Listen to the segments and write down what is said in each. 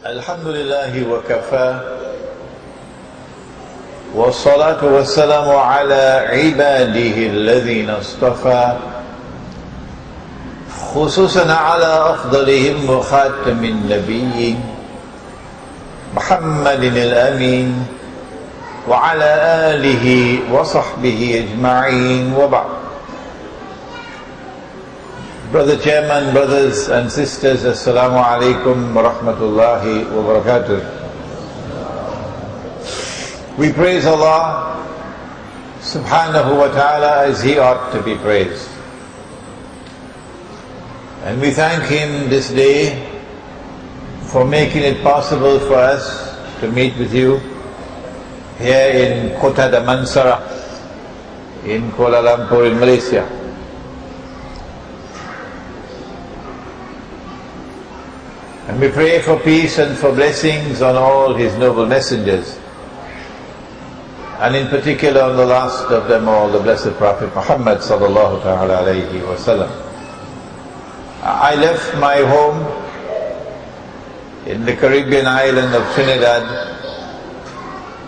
Alhamdulillahi wa kafa wa salatu wa salamu ala ibadihi alladhina astafa khususan ala afdalihim wa khatamin nabiyyin Muhammadin al-amin wa ala alihi wa sahbihi ajma'in wa ba'd. Brother Chairman, brothers and sisters, Assalamu alaikum wa rahmatullahi wa barakatuh. We praise Allah subhanahu wa ta'ala as He ought to be praised. And we thank Him this day for making it possible for us to meet with you here in Kota Damansara in Kuala Lumpur in Malaysia. And we pray for peace and for blessings on all His noble messengers, and in particular on the last of them all, the blessed Prophet Muhammad sallallahu ta'ala alayhi wa sallam. I left my home in the Caribbean island of Trinidad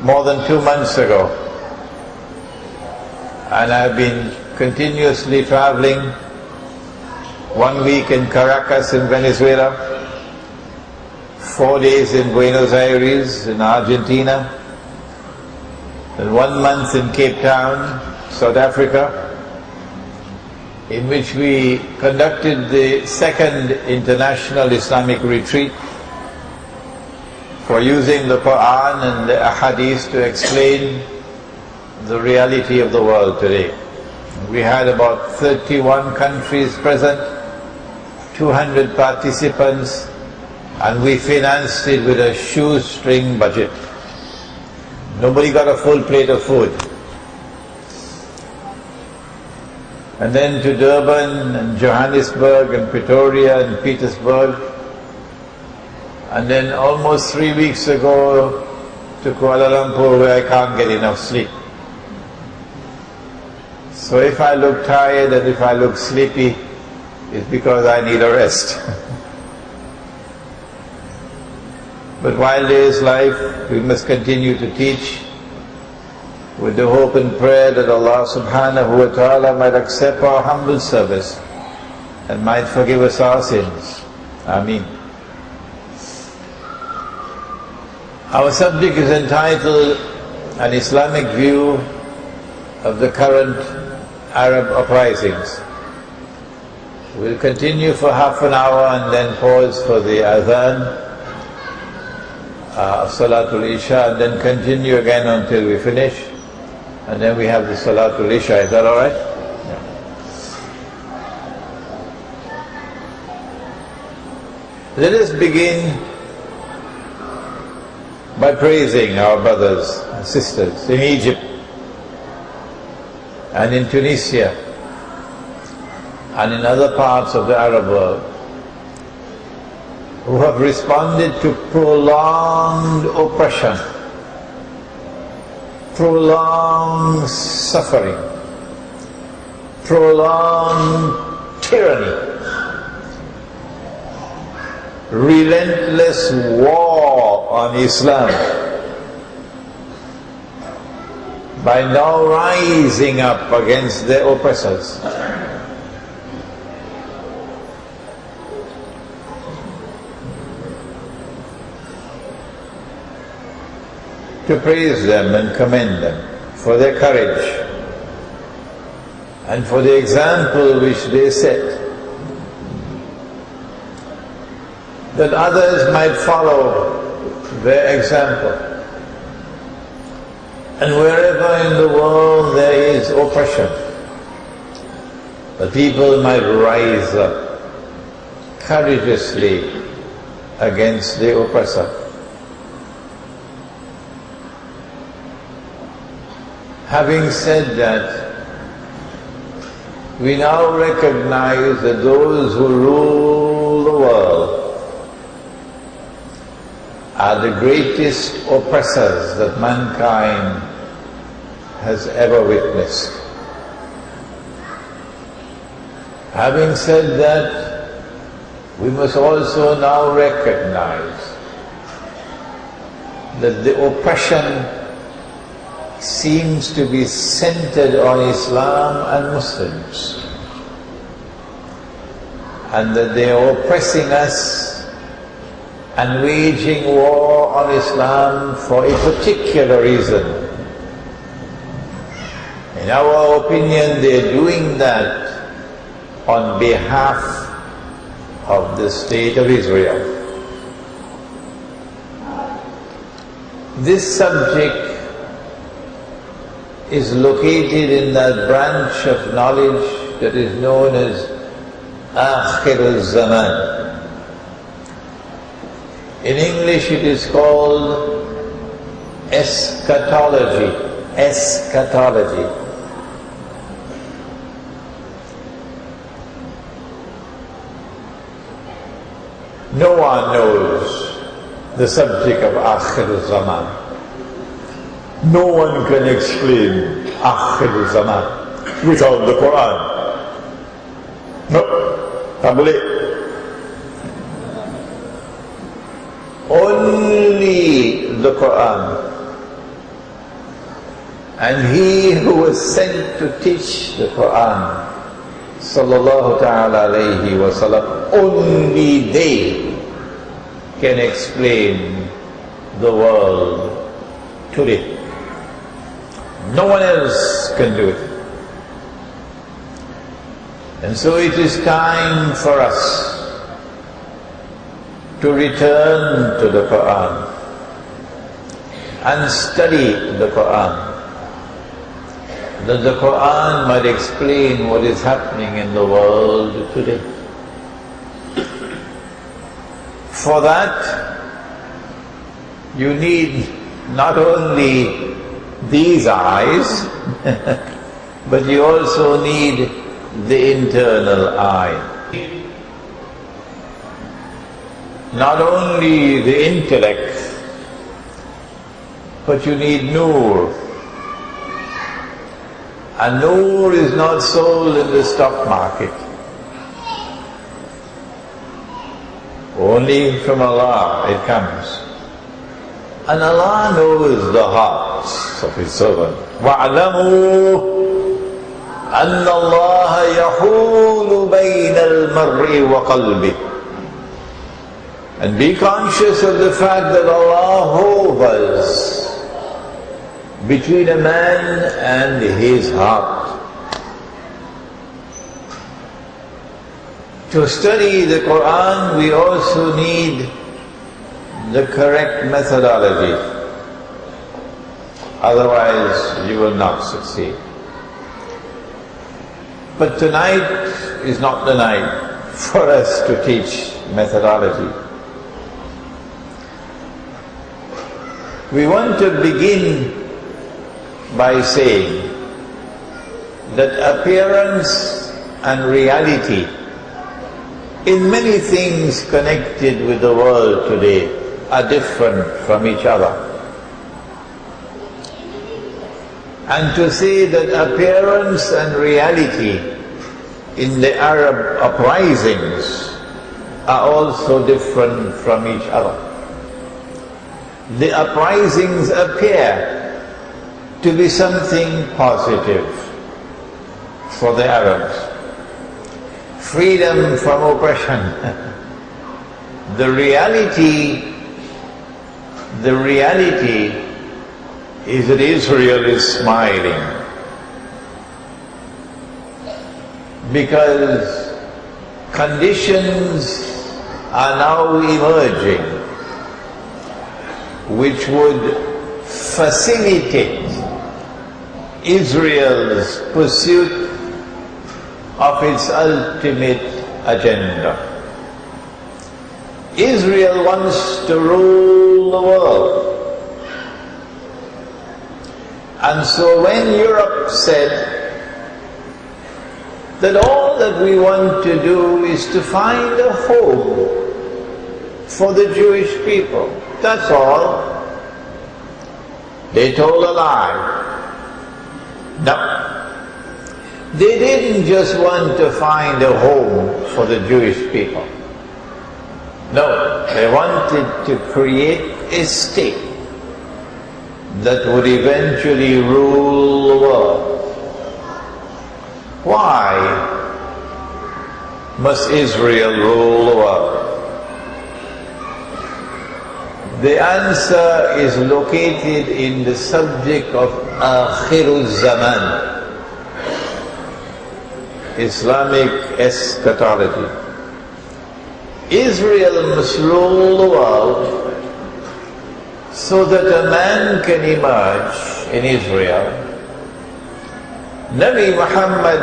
more than 2 months ago, and I've been continuously traveling. 1 week in Caracas in Venezuela, 4 days in Buenos Aires in Argentina, and 1 month in Cape Town, South Africa, in which we conducted the second international Islamic retreat for using the Quran and the Ahadith to explain the reality of the world today. We had about 31 countries present, 200 participants, and we financed it with a shoestring budget. Nobody got a full plate of food. And then to Durban and Johannesburg and Pretoria and Petersburg, and then almost 3 weeks ago to Kuala Lumpur, where I can't get enough sleep. So if I look tired and if I look sleepy, it's because I need a rest. But while there is life, we must continue to teach with the hope and prayer that Allah subhanahu wa ta'ala might accept our humble service and might forgive us our sins. Ameen. Our subject is entitled An Islamic View of the Current Arab Uprisings. We'll continue for half an hour and then pause for the adhan of Salatul Isha, and then continue again until we finish, and then we have the Salatul Isha. Is that alright? Yeah. Let us begin by praising our brothers and sisters in Egypt and in Tunisia and in other parts of the Arab world who have responded to prolonged oppression, prolonged suffering, prolonged tyranny, relentless war on Islam, by now rising up against their oppressors. To praise them and commend them for their courage and for the example which they set, that others might follow their example, and wherever in the world there is oppression, the people might rise up courageously against the oppressor. Having said that, we now recognize that those who rule the world are the greatest oppressors that mankind has ever witnessed. Having said that, we must also now recognize that the oppression seems to be centered on Islam and Muslims, and that they are oppressing us and waging war on Islam for a particular reason. In our opinion, they're doing that on behalf of the State of Israel. This subject is located in that branch of knowledge that is known as Akhir al-Zaman. In English it is called eschatology. Eschatology. No one knows the subject of Akhir al-Zaman. No one can explain Akhir al-Zaman without the Quran. No, tak boleh. Only the Quran. And he who was sent to teach the Quran, sallallahu ta'ala alayhi wa sallam, only they can explain the world today. No one else can do it. And so it is time for us to return to the Quran and study the Quran, that the Quran might explain what is happening in the world today. For that, you need not only these eyes, but you also need the internal eye. Not only the intellect, but you need Noor. And Noor is not sold in the stock market. Only from Allah it comes. And Allah knows the hearts of His servant. وَاعْلَمُوا أَنَّ اللَّهَ يَحُولُ بَيْنَ الْمَرْءِ وَقَلْبِهِ. And be conscious of the fact that Allah hovers between a man and his heart. To study the Quran, we also need the correct methodology. Otherwise, you will not succeed. But tonight is not the night for us to teach methodology. We want to begin by saying that appearance and reality in many things connected with the world today are different from each other. And to say that appearance and reality in the Arab uprisings are also different from each other. The uprisings appear to be something positive for the Arabs. Freedom from oppression. The reality is that Israel is smiling because conditions are now emerging which would facilitate Israel's pursuit of its ultimate agenda. Israel wants to rule the world. And so when Europe said that all that we want to do is to find a home for the Jewish people, that's all, they told a lie. No. They didn't just want to find a home for the Jewish people. No, they wanted to create a state that would eventually rule the world. Why must Israel rule the world? The answer is located in the subject of Akhirul Zaman, Islamic eschatology. Israel must rule the world so that a man can emerge in Israel. Nabi Muhammad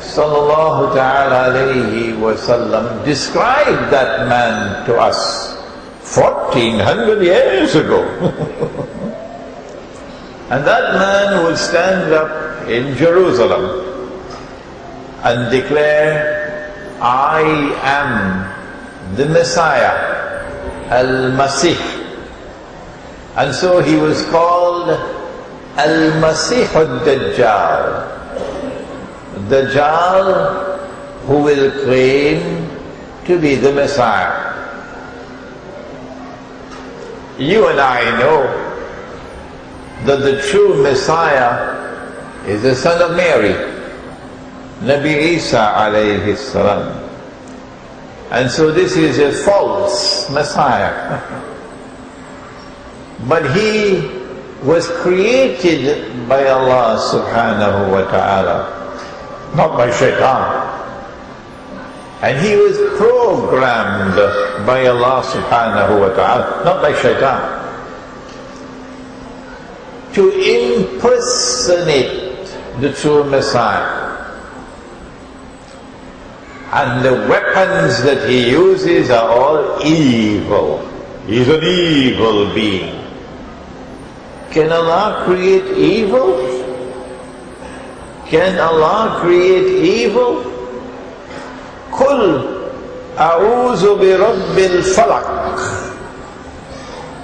sallallahu ta'ala alayhi wa sallam described that man to us 1400 years ago. And that man will stand up in Jerusalem and declare, I am the Messiah, Al-Masih. And so he was called Al-Masih al-Dajjal. Dajjal who will claim to be the Messiah. You and I know that the true Messiah is the son of Mary, Nabi Isa alayhi salam. And so this is a false Messiah. But he was created by Allah subhanahu wa ta'ala, not by shaitan. And he was programmed by Allah subhanahu wa ta'ala, not by shaitan, to impersonate the true Messiah. And the weapons that he uses are all evil. He's an evil being. Can Allah create evil? Can Allah create evil? قل أعوذ برب الفلق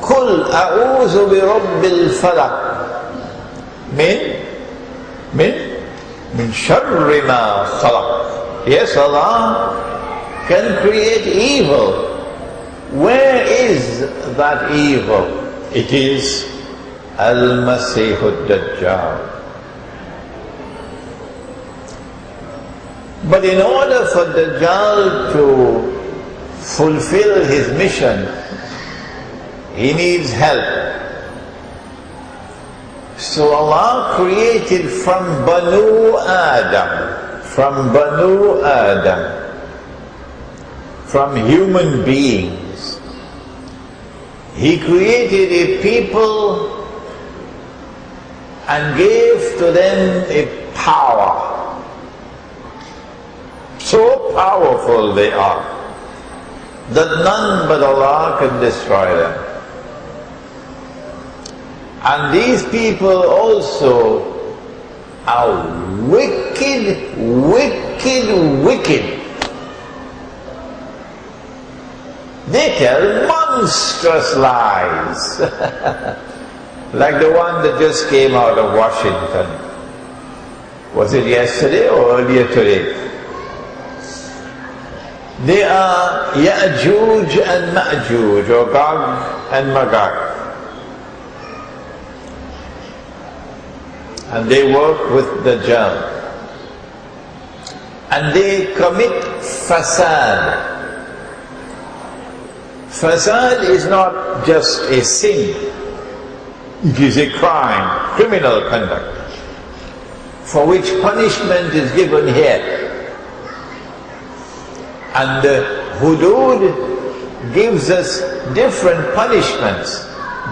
قل أعوذ برب الفلق من شر ما خلق. Yes, Allah can create evil. Where is that evil? It is Al-Masih al-Dajjal. But in order for Dajjal to fulfill his mission, he needs help. So Allah created from Banu Adam, from human beings, He created a people and gave to them a power. So powerful they are that none but Allah can destroy them. And these people also are wicked, wicked, wicked. They tell monstrous lies, like the one that just came out of Washington. Was it yesterday or earlier today? They are Ya'juj and Ma'juj, or Gog and Magog. And they work with Dajjal. And they commit fasad. Fasad is not just a sin. It is a crime, criminal conduct, for which punishment is given here. And the hudud gives us different punishments,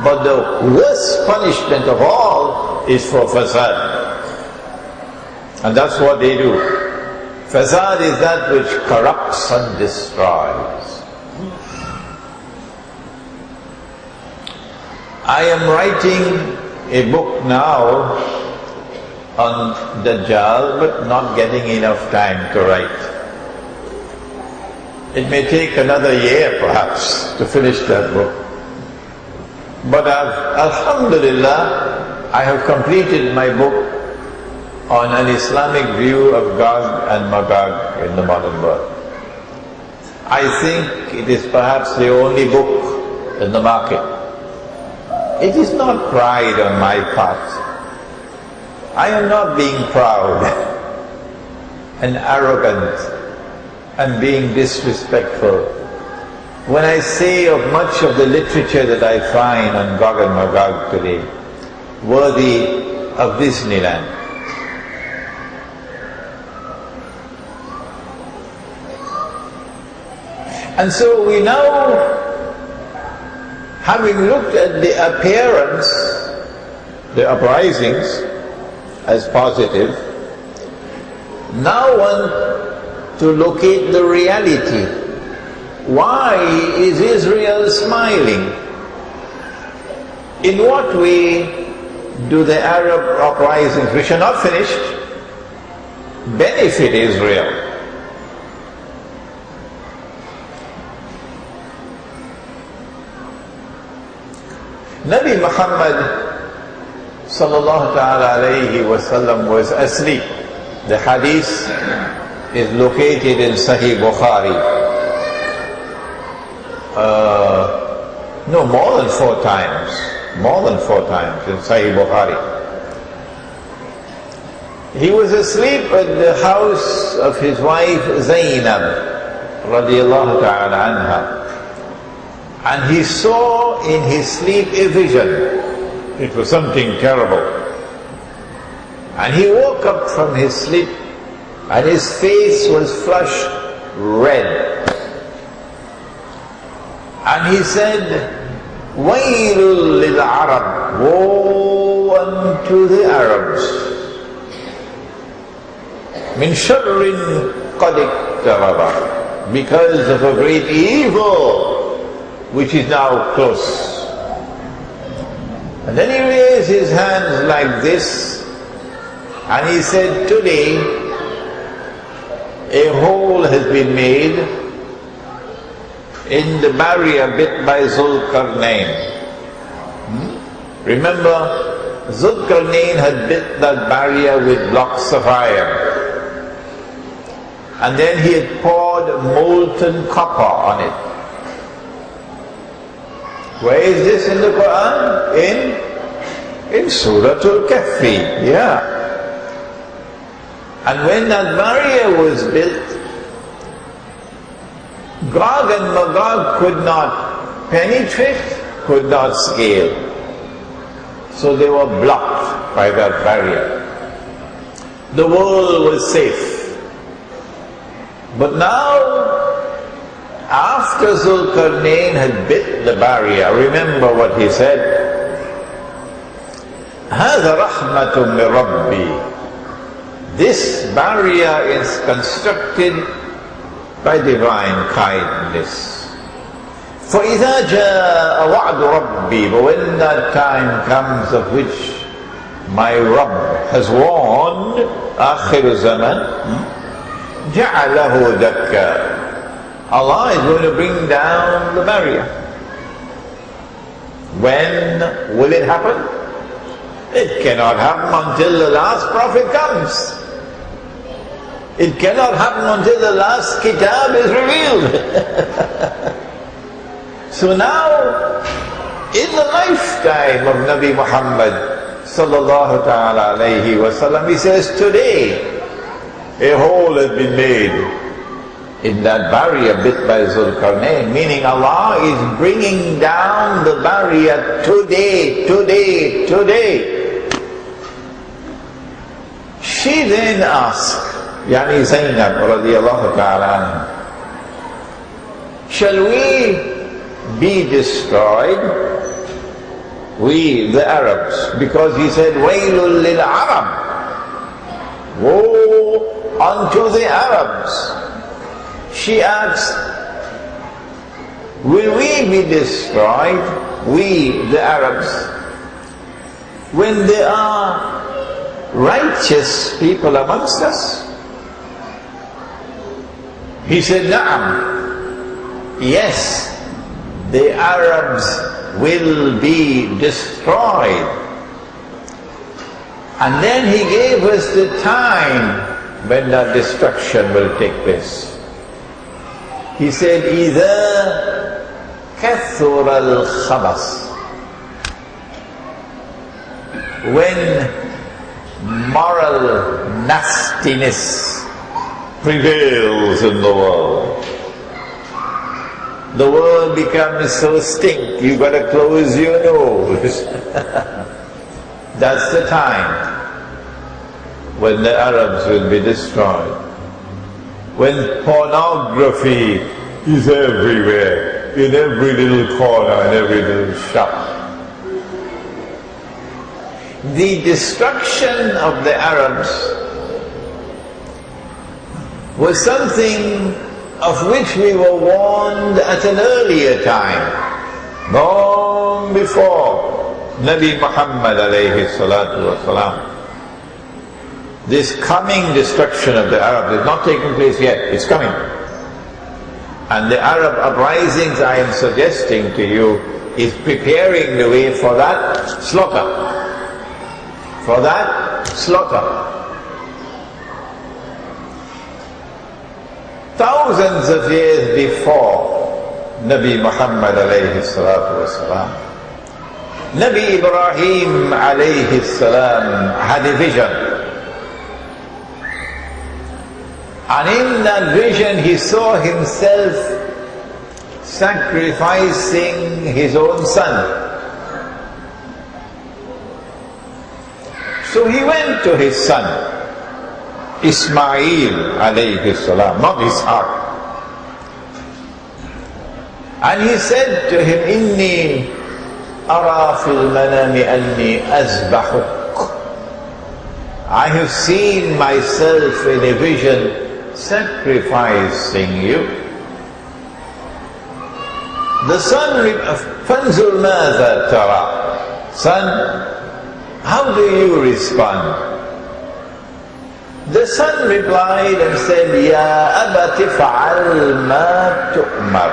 but the worst punishment of all is for fasad. And that's what they do. Fasad is that which corrupts and destroys. I am writing a book now on Dajjal, but not getting enough time to write. It may take another year perhaps to finish that book. But Alhamdulillah, I have completed my book on an Islamic view of Gog and Magog in the modern world. I think it is perhaps the only book in the market It is not pride on my part. I am not being proud and arrogant and being disrespectful when I say of much of the literature that I find on Gog and Magog today, worthy of Disneyland. And so we now, having looked at the appearance, the uprisings, as positive, now want to locate the reality. Why is Israel smiling? In what way do the Arab uprisings, which are not finished, benefit Israel? Nabi Muhammad sallallahu ta'ala alayhi wasallam was asleep. The hadith is located in Sahih Bukhari. No, more than 4 times. More than 4 times in Sahih Bukhari. He was asleep at the house of his wife Zainab radiyallahu ta'ala anha. And he saw in his sleep a vision. It was something terrible. And he woke up from his sleep and his face was flushed red. And he said, Wailul lil Arab, woe unto the Arabs. Min sharrin qad iqtaraba, because of a great evil which is now close. And then he raised his hands like this and he said, today a hole has been made in the barrier bit by Zulkarnain. Remember, Zulkarnain had bit that barrier with blocks of iron. And then he had poured molten copper on it. Where is this in the Quran? In Surah Al-Kahfi, yeah. And when that barrier was built, Gog and Magog could not penetrate, could not scale. So they were blocked by that barrier. The world was safe. But now, after Zulkarnain had bit the barrier, remember what he said? هَذَا رَحْمَةٌ مِّن رَبِّي. This barrier is constructed by divine kindness. فَإِذَا جَاءَ وَعْدُ رَبِّي. But when that time comes of which my Rabb has warned, آخر الزمن, جَعَلَهُ دَكَّا. Allah is going to bring down the barrier. When will it happen? It cannot happen until the last prophet comes. It cannot happen until the last kitab is revealed. So now, in the lifetime of Nabi Muhammad sallallahu ta'ala alayhi wasallam, he says, today a hole has been made in that barrier bit by Zulkarnain, meaning Allah is bringing down the barrier today. She then asked, Yani Zainab radiyallahu ta'ala anha, shall we be destroyed? We, the Arabs, because he said, Wailul lil Arab, woe unto the Arabs. She asked, will we be destroyed, we, the Arabs, when there are righteous people amongst us? He said, Na'am, yes, the Arabs will be destroyed. And then he gave us the time when that destruction will take place. He said, إِذَا كَثُرَ الْخَبَثِ. when moral nastiness prevails in the world. The world becomes so stink, you got to close your nose. That's the time when the Arabs will be destroyed. When pornography is everywhere, in every little corner, in every little shop. The destruction of the Arabs was something of which we were warned at an earlier time, long before Nabi Muhammad alayhi salatu wasalam. This coming destruction of the Arabs is not taking place yet, it's coming. And the Arab uprisings I am suggesting to you is preparing the way for that slaughter. For that slaughter. Thousands of years before Nabi Muhammad alayhi salatu wasalam, Nabi Ibrahim alayhi salam had a vision. And in that vision he saw himself sacrificing his own son. So he went to his son, Ismail alayhi salam, not Ishaq. And he said to him, Inni ara fil manami anni azbahuk. I have seen myself in a vision sacrificing you. The son, Fanzur madha tara. Son, how do you respond? The son replied and said, Ya abati fa'al ma tu'mar.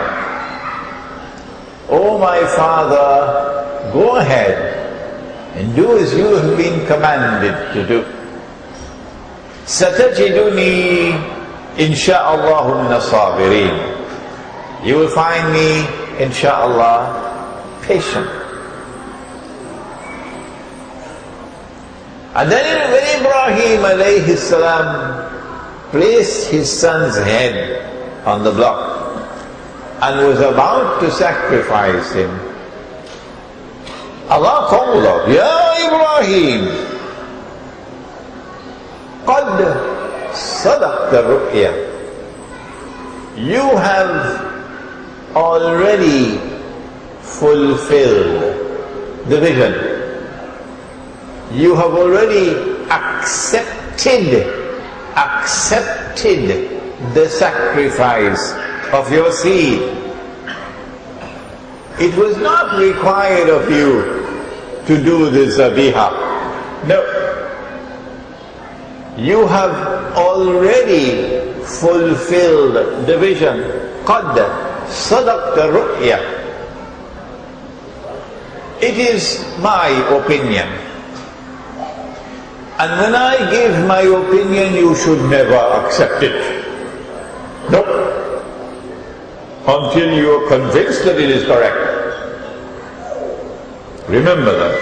Oh my father, go ahead and do as you have been commanded to do. Satajiduni insha'Allah min sabirin. You will find me, insha'Allah, patient. And then when Ibrahim alayhi salam placed his son's head on the block and was about to sacrifice him, Allah called out, Ya Ibrahim, qad sadaqta ru'ya. You have already fulfilled the vision. You have already accepted the sacrifice of your seed. It was not required of you to do the zabiha. No. You have already fulfilled the vision. Qad sadaqta ru'ya. It is my opinion. And when I give my opinion, you should never accept it. No. Until you are convinced that it is correct. Remember that.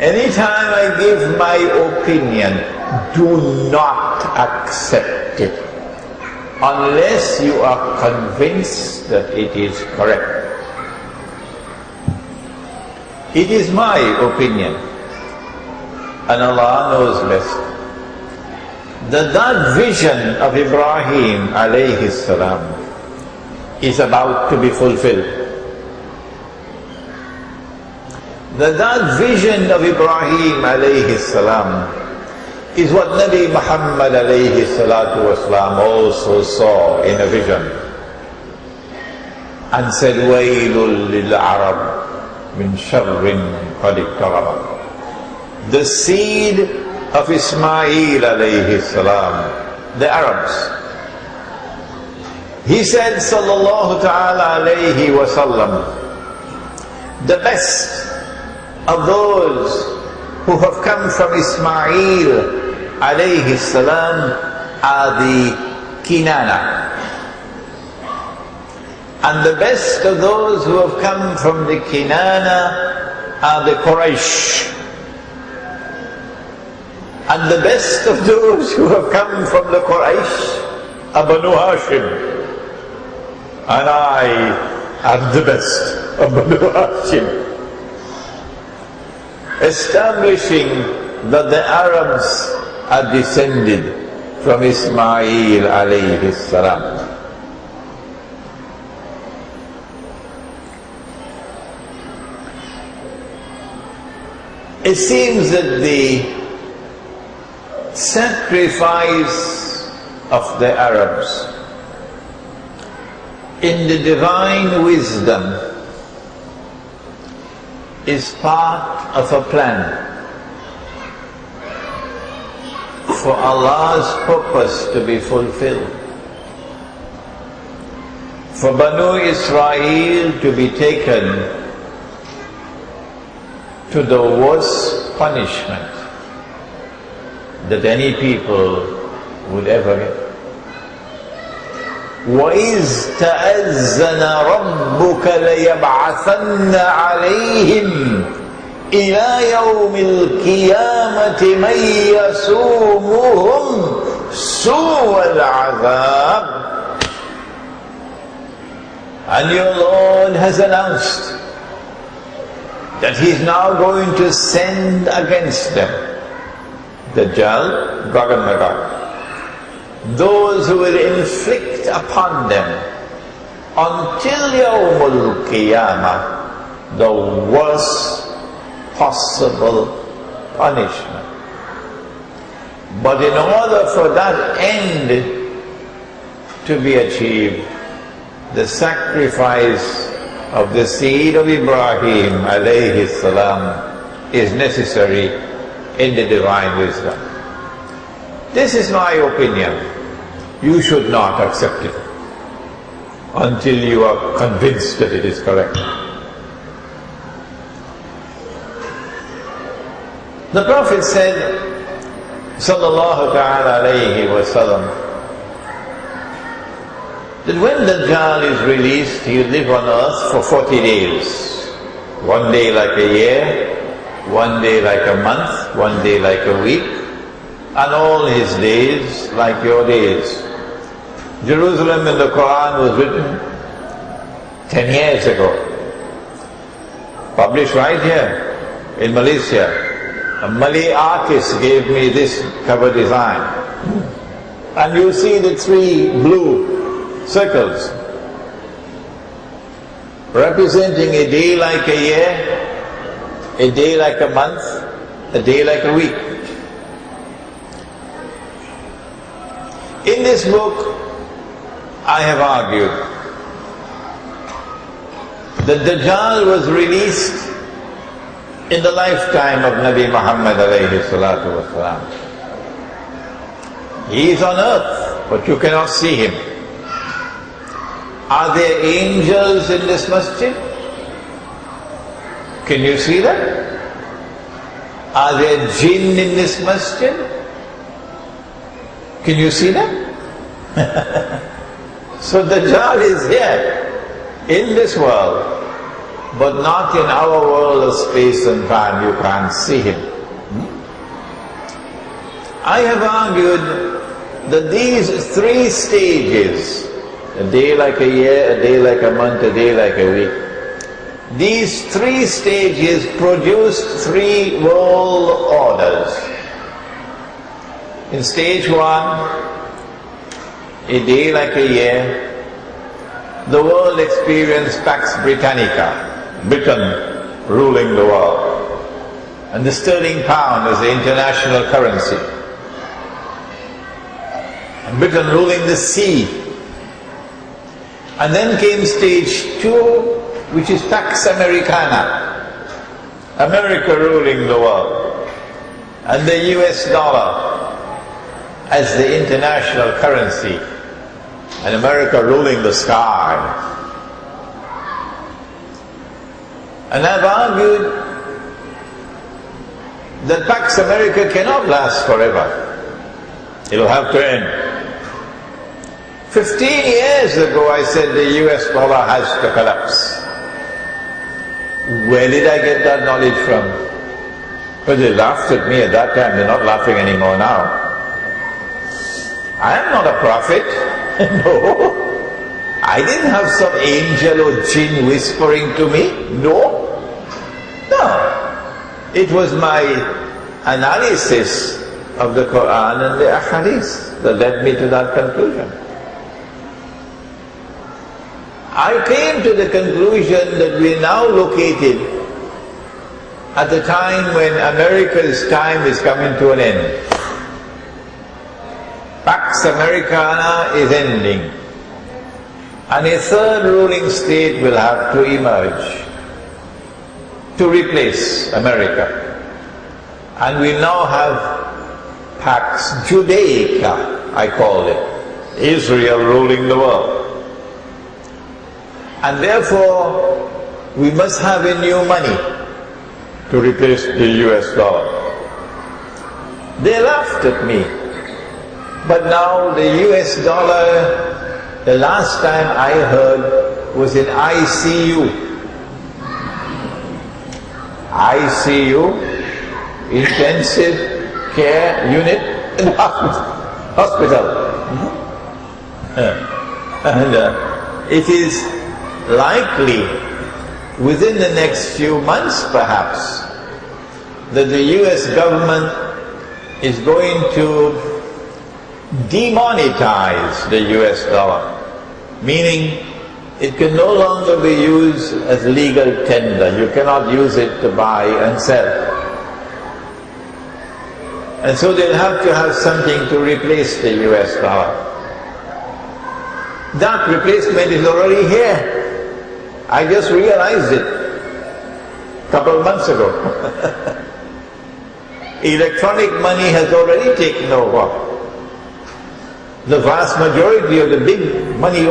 Anytime I give my opinion, do not accept it unless you are convinced that it is correct. It is my opinion. And Allah knows best. That vision of Ibrahim alayhi salam is about to be fulfilled. That vision of Ibrahim alayhi salam is what Nabi Muhammad alayhi salatu wasalam also saw in a vision and said, Waylul lil Arab min sharrin qad iqtaraba. The seed of Ismail alayhi salam, the Arabs. He said, sallallahu ta'ala alayhi wa sallam, the best of those who have come from Ismail alayhi salam are the Kinana. And the best of those who have come from the Kinana are the Quraysh. And the best of those who have come from the Quraysh are Banu Hashim. And I am the best of Banu Hashim. Establishing that the Arabs are descended from Ismail alayhi salam. It seems that the sacrifice of the Arabs in the divine wisdom is part of a plan for Allah's purpose to be fulfilled. For Banu Israel to be taken to the worst punishment that any people would ever get. وَإِذْ تَأَذَّنَ رَبُّكَ لَيَبْعَثَنَّ عَلَيْهِمْ إِلَى يَوْمِ الْقِيَامَةِ مَنْ يَسُومُهُمْ سُوءَ الْعَذَابِ. And your Lord has announced that He is now going to send against them Dajjal, Gog and Magog, those who will inflict upon them until Yawmul Qiyamah the worst possible punishment. But in order for that end to be achieved, the sacrifice of the seed of Ibrahim alayhi salam is necessary in the divine wisdom. This is my opinion. You should not accept it until you are convinced that it is correct. The Prophet said, sallallahu ta'ala alayhi wa sallam, that when Dajjal is released, he'll live on earth for 40 days. One day like a year, one day like a month, one day like a week, and all his days like your days. Jerusalem in the Quran was written 10 years ago. Published right here in Malaysia. A Malay artist gave me this cover design. And you see the 3 blue circles representing a day like a year, a day like a month, a day like a week. In this book, I have argued that Dajjal was released in the lifetime of Nabi Muhammad alayhi salatu wasalam. He is on earth, but you cannot see him. Are there angels in this masjid? Can you see them? Are there jinn in this masjid? Can you see them? So Dajjal is here in this world, but not in our world of space and time. You can't see him. I have argued that these 3 stages, a day like a year, a day like a month, a day like a week, these 3 stages produced 3 world orders. In stage 1, a day like a year, the world experienced Pax Britannica, Britain ruling the world, and the sterling pound as the international currency, and Britain ruling the sea. And then came stage 2, which is Pax Americana, America ruling the world, and the US dollar as the international currency, and America ruling the sky. And I've argued that Pax America cannot last forever. It'll have to end. 15 years ago I said the US dollar has to collapse. Where did I get that knowledge from? But they laughed at me at that time, they're not laughing anymore now. I am not a prophet. No. I didn't have some angel or jinn whispering to me. No. No. It was my analysis of the Quran and the Ahadith that led me to that conclusion. I came to the conclusion that we are now located at the time when America's time is coming to an end. Pax Americana is ending. And a third ruling state will have to emerge to replace America. And we now have Pax Judaica, I call it, Israel ruling the world. And therefore, we must have a new money to replace the US dollar. They laughed at me. But now the US dollar, the last time I heard, was in ICU. ICU, Intensive Care Unit in the hospital. And it is likely, within the next few months perhaps, that the US government is going to demonetize the US dollar, meaning it can no longer be used as legal tender. You cannot use it to buy and sell. And so they'll have to have something to replace the US dollar. That replacement is already here. I just realized it a couple of months ago. Electronic money has already taken over. The vast majority of the big money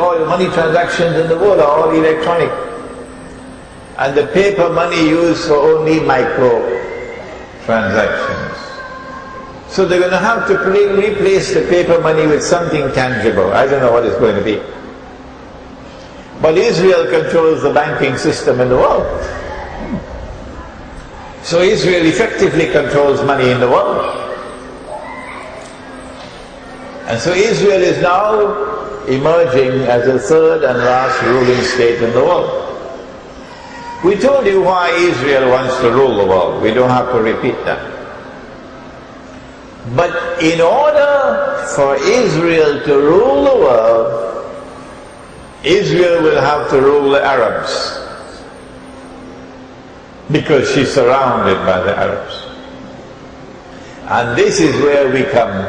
transactions in the world are all electronic. And the paper money used for only micro transactions. So they're going to have to replace the paper money with something tangible. I don't know what it's going to be. But Israel controls the banking system in the world. So Israel effectively controls money in the world. And so Israel is now emerging as the third and last ruling state in the world. We told you why Israel wants to rule the world. We don't have to repeat that. But in order for Israel to rule the world, Israel will have to rule the Arabs, because she's surrounded by the Arabs. And this is where we come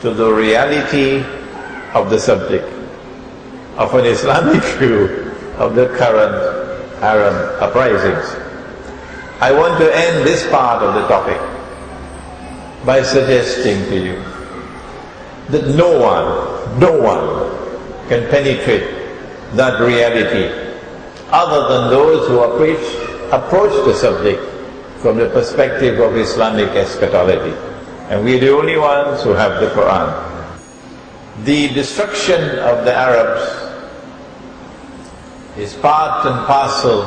to the reality of the subject of an Islamic view of the current Arab uprisings. I want to end this part of the topic by suggesting to you that no one can penetrate that reality other than those who approach the subject from the perspective of Islamic eschatology. And we're the only ones who have the Quran. The destruction of the Arabs is part and parcel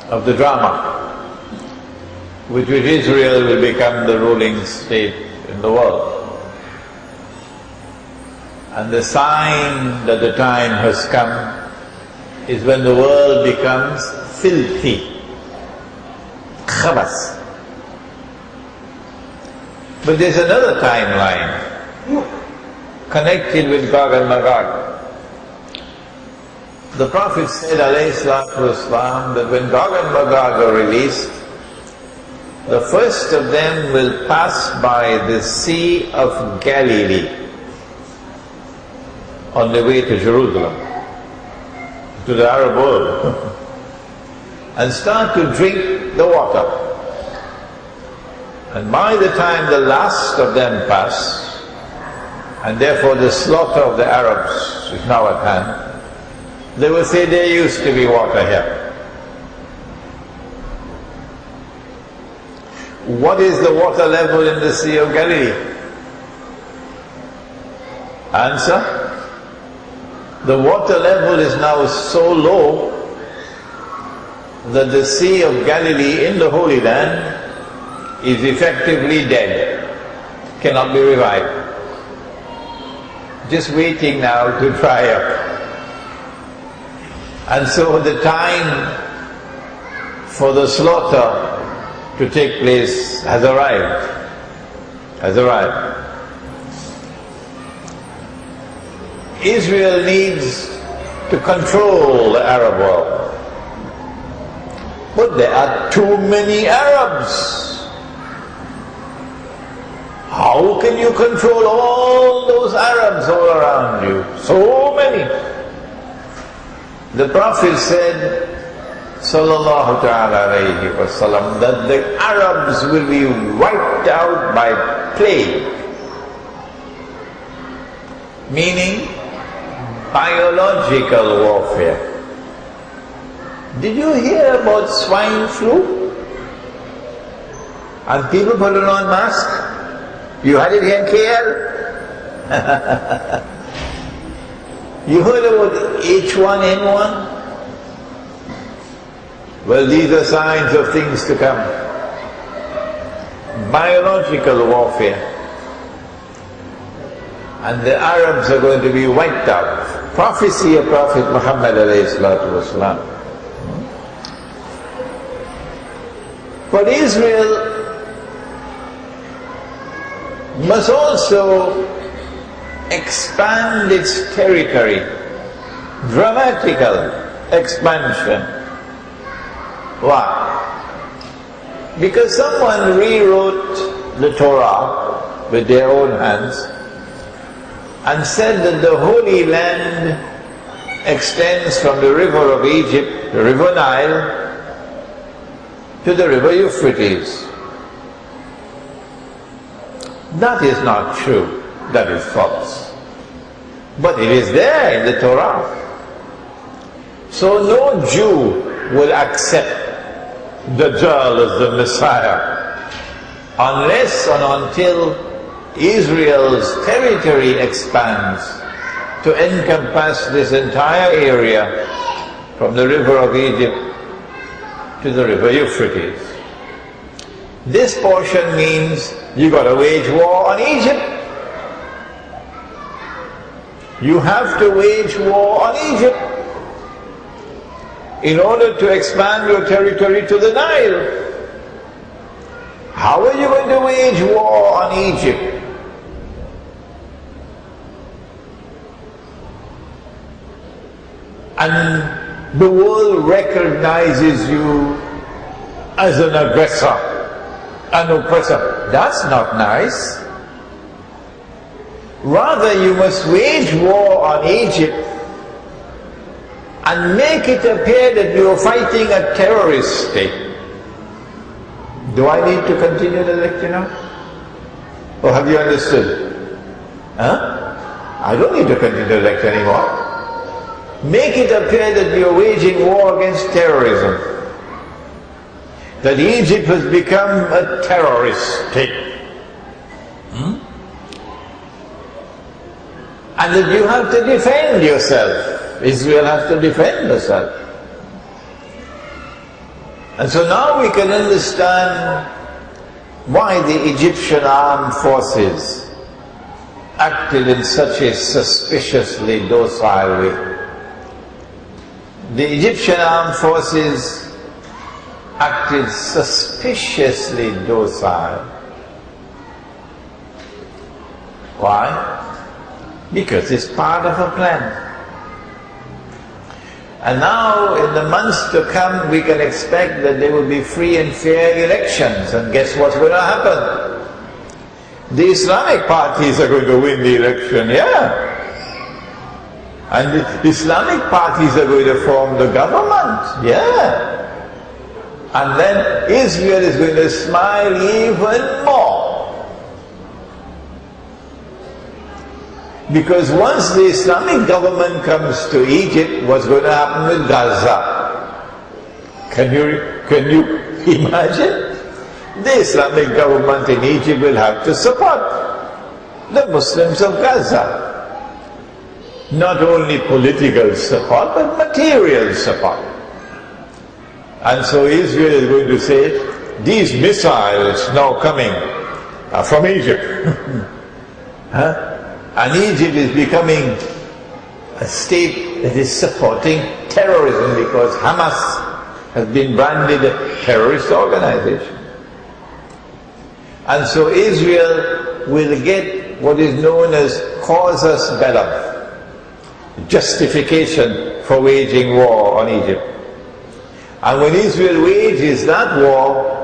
of the drama with which Israel will become the ruling state in the world. And the sign that the time has come is when the world becomes filthy, khabas. But there's another timeline connected with Gog and Magog. The Prophet said, alayhi salatu wasalam, that when Gog and Magog are released, the first of them will pass by the Sea of Galilee on the way to Jerusalem, to the Arab world, and start to drink the water. And by the time the last of them pass, and therefore the slaughter of the Arabs is now at hand, they will say there used to be water here. What is the water level in the Sea of Galilee? Answer: the water level is now so low that the Sea of Galilee in the Holy Land is effectively dead, cannot be revived. Just waiting now to dry up. And so the time for the slaughter to take place has arrived. Israel needs to control the Arab world. But there are too many Arabs. How can you control all those Arabs all around you? So many. The Prophet said, sallallahu ta'ala alayhi wa sallam, that the Arabs will be wiped out by plague. Meaning biological warfare. Did you hear about swine flu? And people putting on masks? You had it here in KL? You heard about H1N1? Well, these are signs of things to come. Biological warfare. And the Arabs are going to be wiped out. Prophecy of Prophet Muhammad alayhi salatu wasalam. But Israel must also expand its territory. Dramatical expansion. Why? Because someone rewrote the Torah with their own hands and said that the Holy Land extends from the river of Egypt, the river Nile, to the river Euphrates. That is not true. That is false. But it is there in the Torah. So no Jew will accept Dajjal as the Messiah unless and until Israel's territory expands to encompass this entire area from the river of Egypt to the river Euphrates. This portion means you got to wage war on Egypt. You have to wage war on Egypt in order to expand your territory to the Nile. How are you going to wage war on Egypt? And the world recognizes you as an aggressor, an oppressor. That's not nice. Rather, you must wage war on Egypt and make it appear that you are fighting a terrorist state. Do I need to continue the lecture now? Or have you understood? I don't need to continue the lecture anymore. Make it appear that you are waging war against terrorism. That Egypt has become a terrorist state. And that you have to defend yourself. Israel has to defend herself. And so now we can understand why the Egyptian armed forces acted in such a suspiciously docile way. The Egyptian armed forces acted suspiciously docile. Why? Because it's part of a plan. And now, in the months to come, we can expect that there will be free and fair elections. And guess what's going to happen? The Islamic parties are going to win the election, yeah. And the Islamic parties are going to form the government, yeah. And then Israel is going to smile even more. Because once the Islamic government comes to Egypt, what's going to happen with Gaza? Can you imagine? The Islamic government in Egypt will have to support the Muslims of Gaza. Not only political support, but material support. And so Israel is going to say, these missiles now coming from Egypt. And Egypt is becoming a state that is supporting terrorism because Hamas has been branded a terrorist organization. And so Israel will get what is known as casus belli, justification for waging war on Egypt. And when Israel wages that war,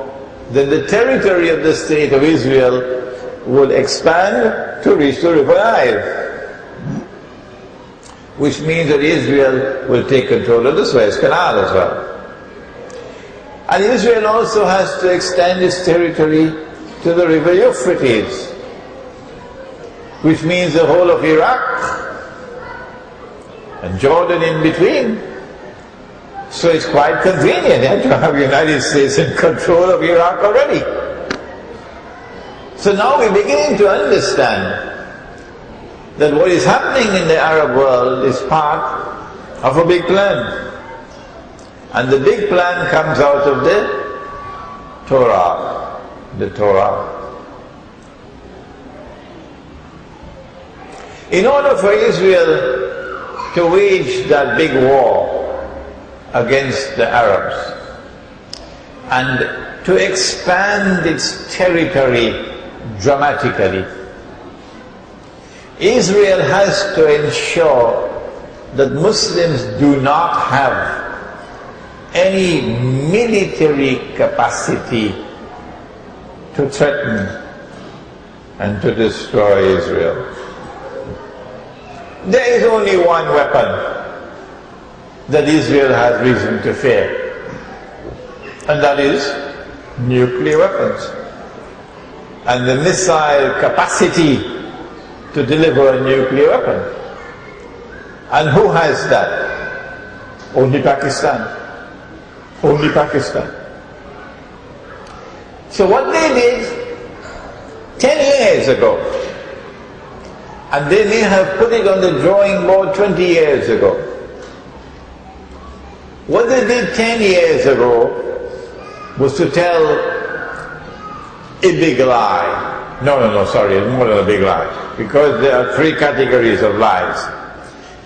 then the territory of the state of Israel will expand to reach the river Nile, which means that Israel will take control of the Suez Canal as well. And Israel also has to extend its territory to the river Euphrates, which means the whole of Iraq and Jordan in between. So it's quite convenient to have the United States in control of Iraq already. So now we're beginning to understand that what is happening in the Arab world is part of a big plan. And the big plan comes out of the Torah. The Torah. In order for Israel to wage that big war against the Arabs and to expand its territory dramatically, Israel has to ensure that Muslims do not have any military capacity to threaten and to destroy Israel. There is only one weapon that Israel has reason to fear, and that is nuclear weapons and the missile capacity to deliver a nuclear weapon. And who has that? Only Pakistan. Only Pakistan. So what they did 10 years ago, and they may have put it on the drawing board 20 years ago. What they did 10 years ago was to tell a big lie. No, sorry, it's more than a big lie. Because there are three categories of lies.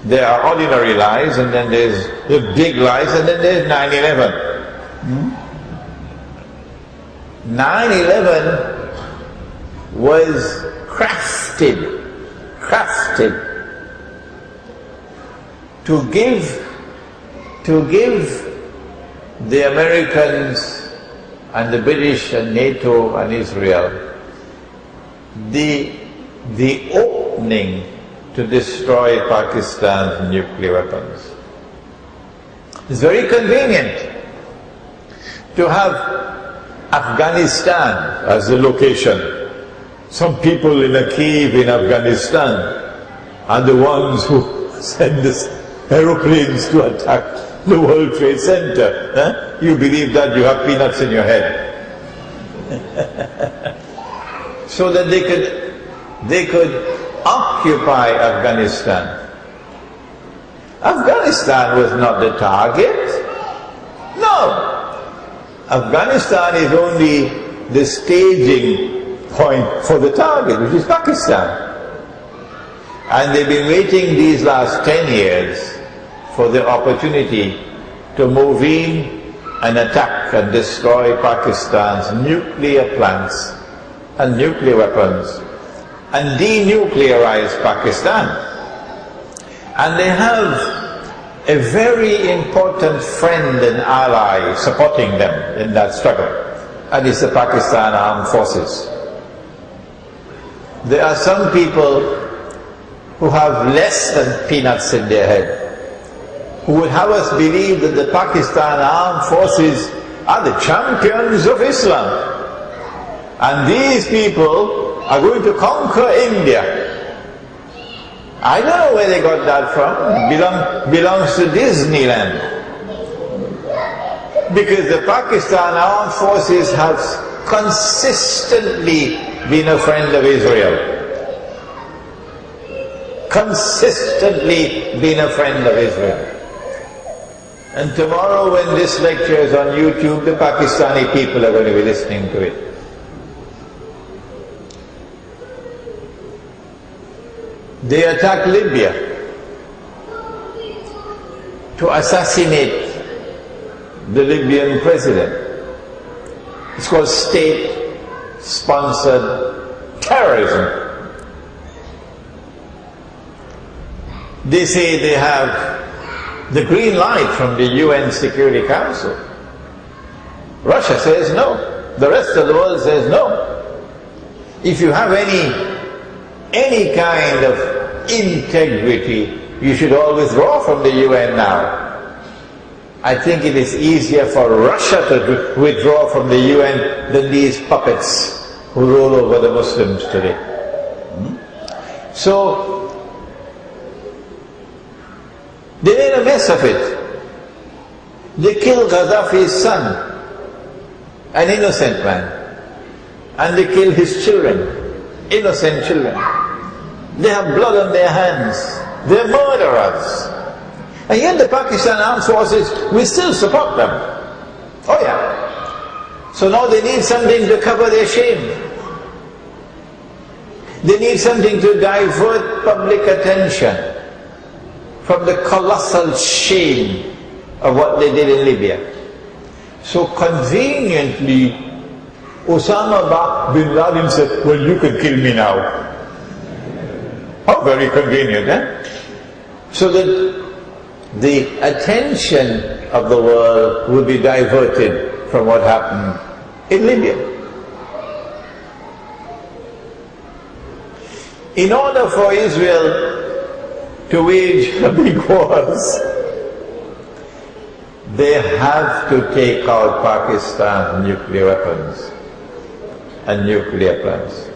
There are ordinary lies, and then there's the big lies, and then there's 9/11. 9/11 was crafted to give the Americans and the British and NATO and Israel the opening to destroy Pakistan's nuclear weapons. It's very convenient to have Afghanistan as the location. Some people in a cave in Afghanistan are the ones who send the aeroplanes to attack the World Trade Center. You believe that? You have peanuts in your head. So that they could occupy Afghanistan. Afghanistan was not the target. No. Afghanistan is only the staging point for the target, which is Pakistan. And they've been waiting these last 10 years for the opportunity to move in and attack and destroy Pakistan's nuclear plants and nuclear weapons and denuclearize Pakistan. And they have a very important friend and ally supporting them in that struggle, and it's the Pakistan Armed Forces. There are some people who have less than peanuts in their head, who would have us believe that the Pakistan Armed Forces are the champions of Islam. And these people are going to conquer India. I don't know where they got that from. It belongs to Disneyland. Because the Pakistan Armed Forces have consistently been a friend of Israel. Consistently been a friend of Israel. And tomorrow when this lecture is on YouTube, the Pakistani people are going to be listening to it. They attacked Libya to assassinate the Libyan president. It's called state-sponsored terrorism. They say they have the green light from the UN Security Council. Russia says no. The rest of the world says no. If you have any kind of integrity, you should all withdraw from the UN now. I think it is easier for Russia to withdraw from the UN than these puppets who rule over the Muslims today. So, they made a mess of it. They killed Gaddafi's son, an innocent man, and they killed his children, innocent children. They have blood on their hands. They're murderers. And yet the Pakistan Armed Forces, we still support them. Oh yeah. So now they need something to cover their shame. They need something to divert public attention from the colossal shame of what they did in Libya. So conveniently, Osama bin Laden said, well, you can kill me now. How very convenient, eh? So that the attention of the world will be diverted from what happened in Libya. In order for Israel to wage big wars, they have to take out Pakistan's nuclear weapons and nuclear plants.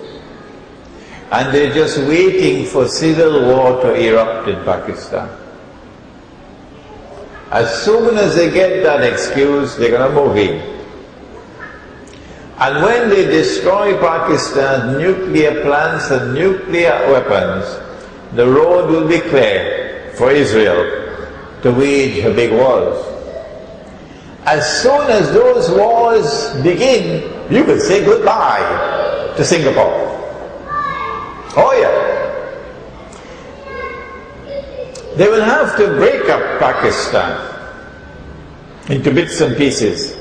And they're just waiting for civil war to erupt in Pakistan. As soon as they get that excuse, they're going to move in. And when they destroy Pakistan's nuclear plants and nuclear weapons, the road will be clear for Israel to wage her big wars. As soon as those wars begin, you can say goodbye to Singapore. Oh yeah. They will have to break up Pakistan into bits and pieces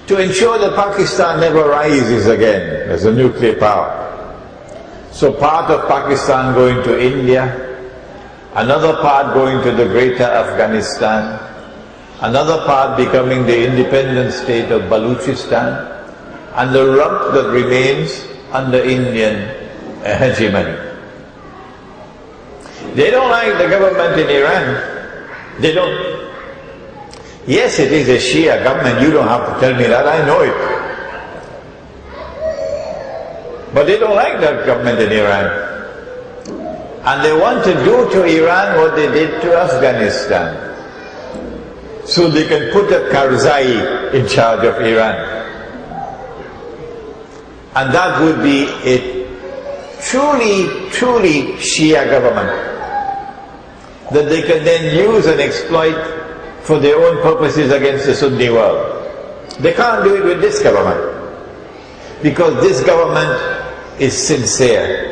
to ensure that Pakistan never rises again as a nuclear power. So part of Pakistan going to India, another part going to the greater Afghanistan, another part becoming the independent state of Baluchistan, and the rump that remains under Indian hegemony. They don't like the government in Iran. They don't. Yes, it is a Shia government, you don't have to tell me that, I know it. But they don't like that government in Iran. And they want to do to Iran what they did to Afghanistan. So they can put a Karzai in charge of Iran. And that would be a truly Shia government that they can then use and exploit for their own purposes against the Sunni world. They can't do it with this government, because this government is sincere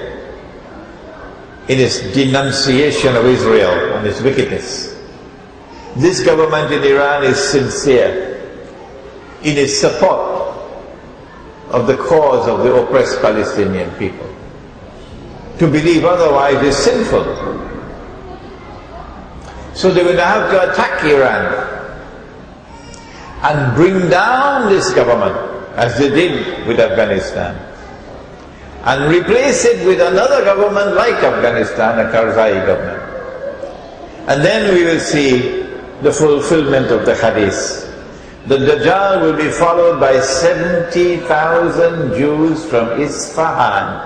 in its denunciation of Israel and its wickedness. This government in Iran is sincere in its support of the cause of the oppressed Palestinian people. To believe otherwise is sinful. So they're going to have to attack Iran and bring down this government, as they did with Afghanistan, and replace it with another government like Afghanistan, a Karzai government. And then we will see the fulfillment of the hadith. The Dajjal will be followed by 70,000 Jews from Isfahan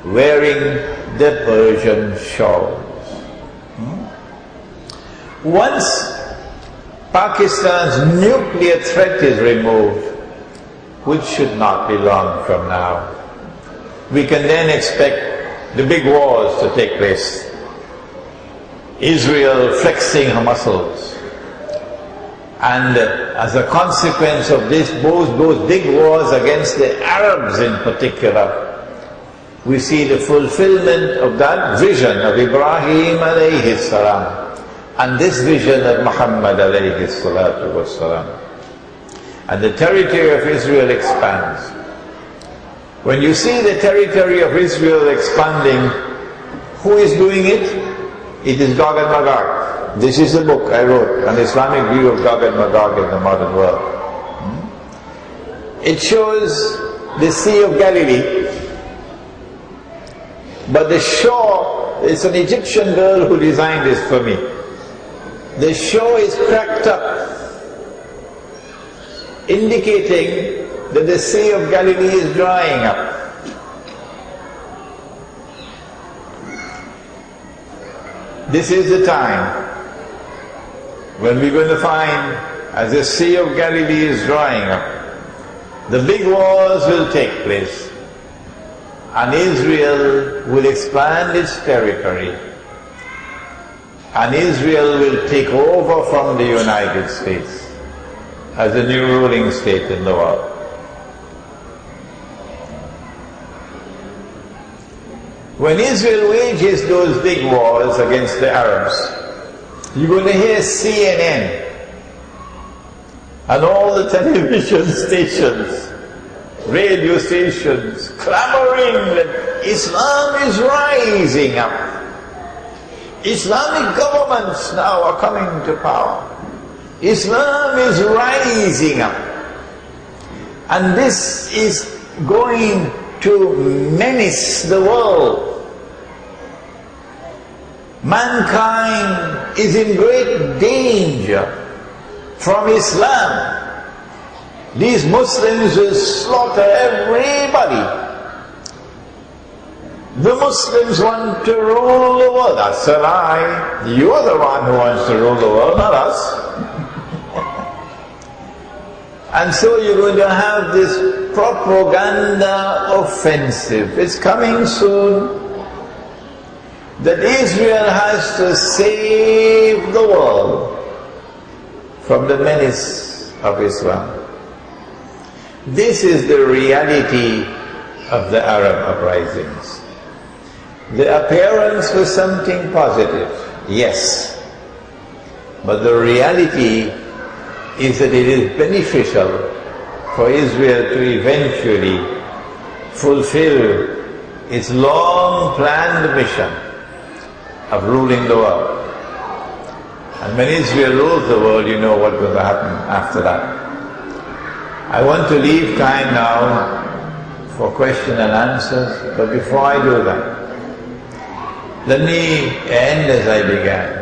wearing the Persian shawls. Once Pakistan's nuclear threat is removed, which should not be long from now, we can then expect the big wars to take place. Israel flexing her muscles, And as a consequence of this, those big wars against the Arabs in particular, we see the fulfillment of that vision of Ibrahim alayhi salam and this vision of Muhammad alayhi salatu wassalam. And the territory of Israel expands. When you see the territory of Israel expanding, who is doing it? It is Gog and Magog. This is the book I wrote, An Islamic View of Gog and Magog in the Modern World. It shows the Sea of Galilee, but the shore, it's an Egyptian girl who designed this for me. The shore is cracked up, indicating that the Sea of Galilee is drying up. This is the time when we're going to find, as the Sea of Galilee is drying up, the big wars will take place, and Israel will expand its territory, and Israel will take over from the United States as the new ruling state in the world. When Israel wages those big wars against the Arabs, you're going to hear CNN and all the television stations, radio stations clamoring that Islam is rising up. Islamic governments now are coming to power. Islam is rising up. And this is going to menace the world. Mankind is in great danger from Islam. These Muslims will slaughter everybody. The Muslims want to rule the world. That's a lie. You're the one who wants to rule the world, not us. And so you're going to have this propaganda offensive. It's coming soon. That Israel has to save the world from the menace of Islam. This is the reality of the Arab uprisings. The appearance was something positive, yes. But the reality is that it is beneficial for Israel to eventually fulfill its long-planned mission of ruling the world. And when Israel rules the world, you know what will happen after that. I want to leave time now for question and answers, but before I do that, let me end as I began.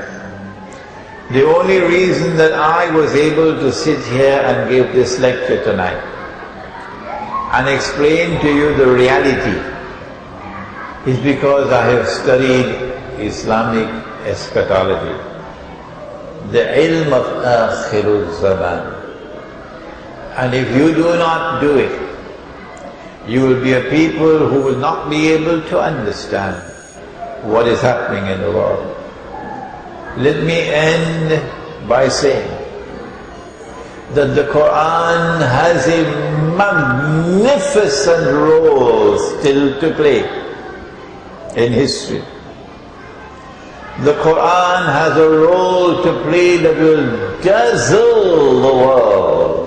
The only reason that I was able to sit here and give this lecture tonight and explain to you the reality is because I have studied Islamic eschatology, the ilm of Akhirul Zaman. And if you do not do it, you will be a people who will not be able to understand what is happening in the world. Let me end by saying that the Quran has a magnificent role still to play in history. The Quran has a role to play that will dazzle the world.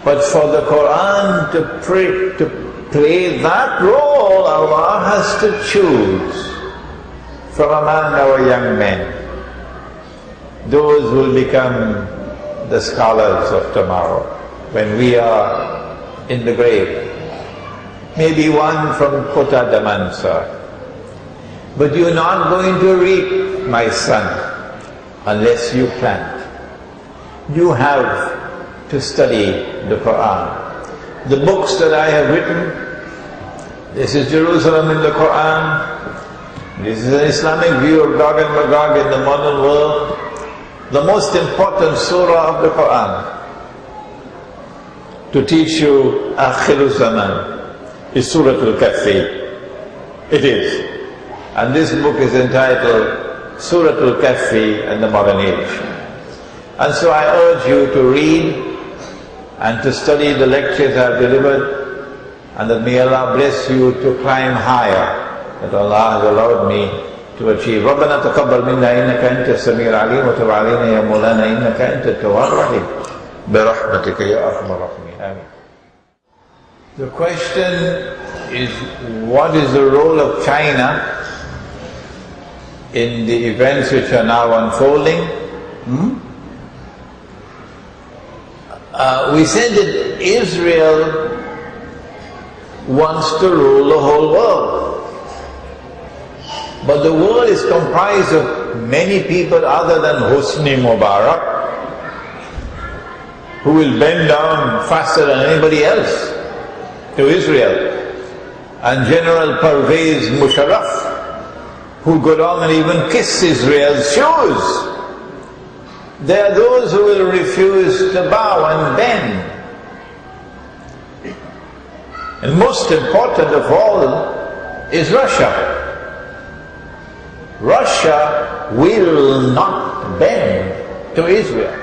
But for the Quran to play that role, Allah has to choose from among our young men those who will become the scholars of tomorrow when we are in the grave. Maybe one from Kota Damansar. But you're not going to reap, my son, unless you plant. You have to study the Quran. The books that I have written, this is Jerusalem in the Quran, this is an Islamic view of Gog and Magog in the modern world, the most important surah of the Quran to teach you Akhirul Zaman is Surah Al-Kahfi. It is. And this book is entitled Surah Al-Kahfi and the modern age. And so I urge you to read and to study the lectures I have delivered, and that may Allah bless you to climb higher, that Allah has allowed me to achieve. رَبَّنَا تَقَبَّلْ مِنَّا إِنَّكَ أَنْتَ السَّمِيعُ الْعَلِيمُ وَتُبْ عَلَيْنَا يَا مَوْلَانَا إِنَّكَ أَنْتَ التَّوَّابُ الرَّحِيمُ بِرَحْمَتِكَ يَا أَرْحَمَ الرَّاحِمِينَ آمين. The question is, what is the role of China in the events which are now unfolding? We said that Israel wants to rule the whole world. But the world is comprised of many people other than Hosni Mubarak, who will bend down faster than anybody else to Israel, and General Pervez Musharraf, who go down and even kiss Israel's shoes. There are those who will refuse to bow and bend. And most important of all is Russia. Russia will not bend to Israel.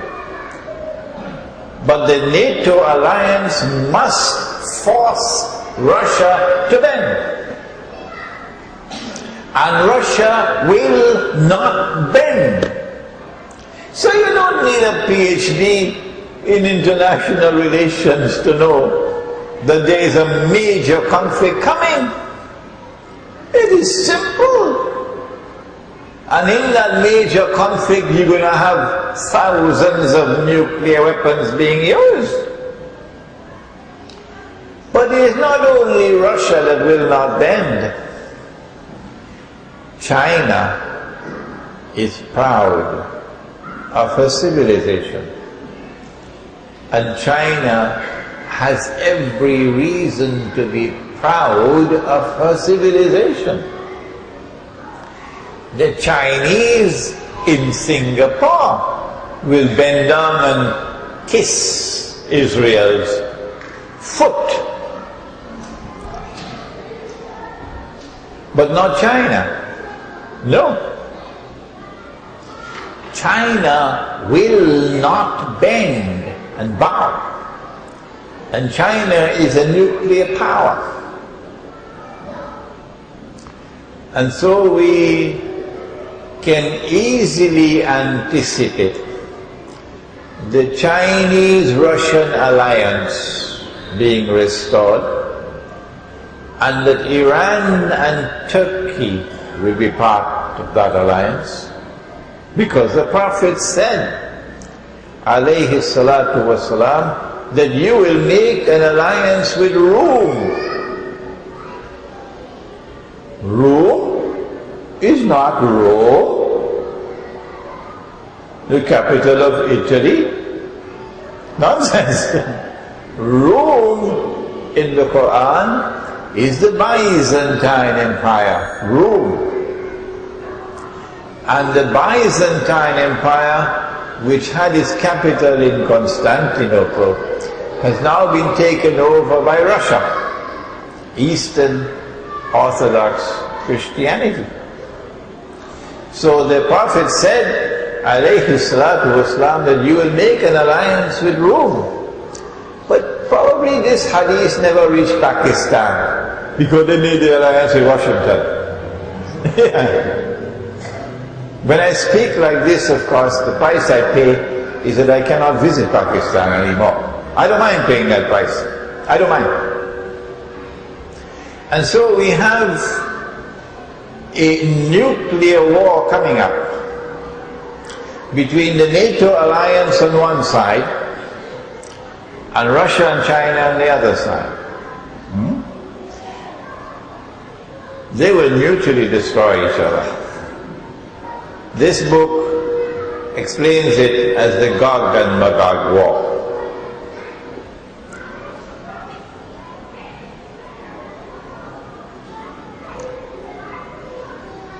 But the NATO alliance must force Russia to bend. And Russia will not bend. So you don't need a PhD in international relations to know that there is a major conflict coming. It is simple. And in that major conflict, you're going to have thousands of nuclear weapons being used. But it is not only Russia that will not bend. China is proud of her civilization. And China has every reason to be proud of her civilization. The Chinese in Singapore will bend down and kiss Israel's foot. But not China. No. China will not bend and bow. And China is a nuclear power. And so we can easily anticipate the Chinese-Russian alliance being restored, and that Iran and Turkey will be part of that alliance, because the Prophet said, alayhi salatu wasalam, that you will make an alliance with Rome. Rome is not Rome, the capital of Italy. Nonsense. Rome in the Quran is the Byzantine Empire, Rome. And the Byzantine Empire, which had its capital in Constantinople, has now been taken over by Russia, Eastern Orthodox Christianity. So the Prophet said, alayhi salatu wasalam, that you will make an alliance with Rome. But probably this hadith never reached Pakistan, because they made the alliance with Washington. When I speak like this, of course, the price I pay is that I cannot visit Pakistan anymore. I don't mind paying that price. I don't mind. And so we have a nuclear war coming up between the NATO alliance on one side and Russia and China on the other side. They will mutually destroy each other. This book explains it as the Gog and Magog war.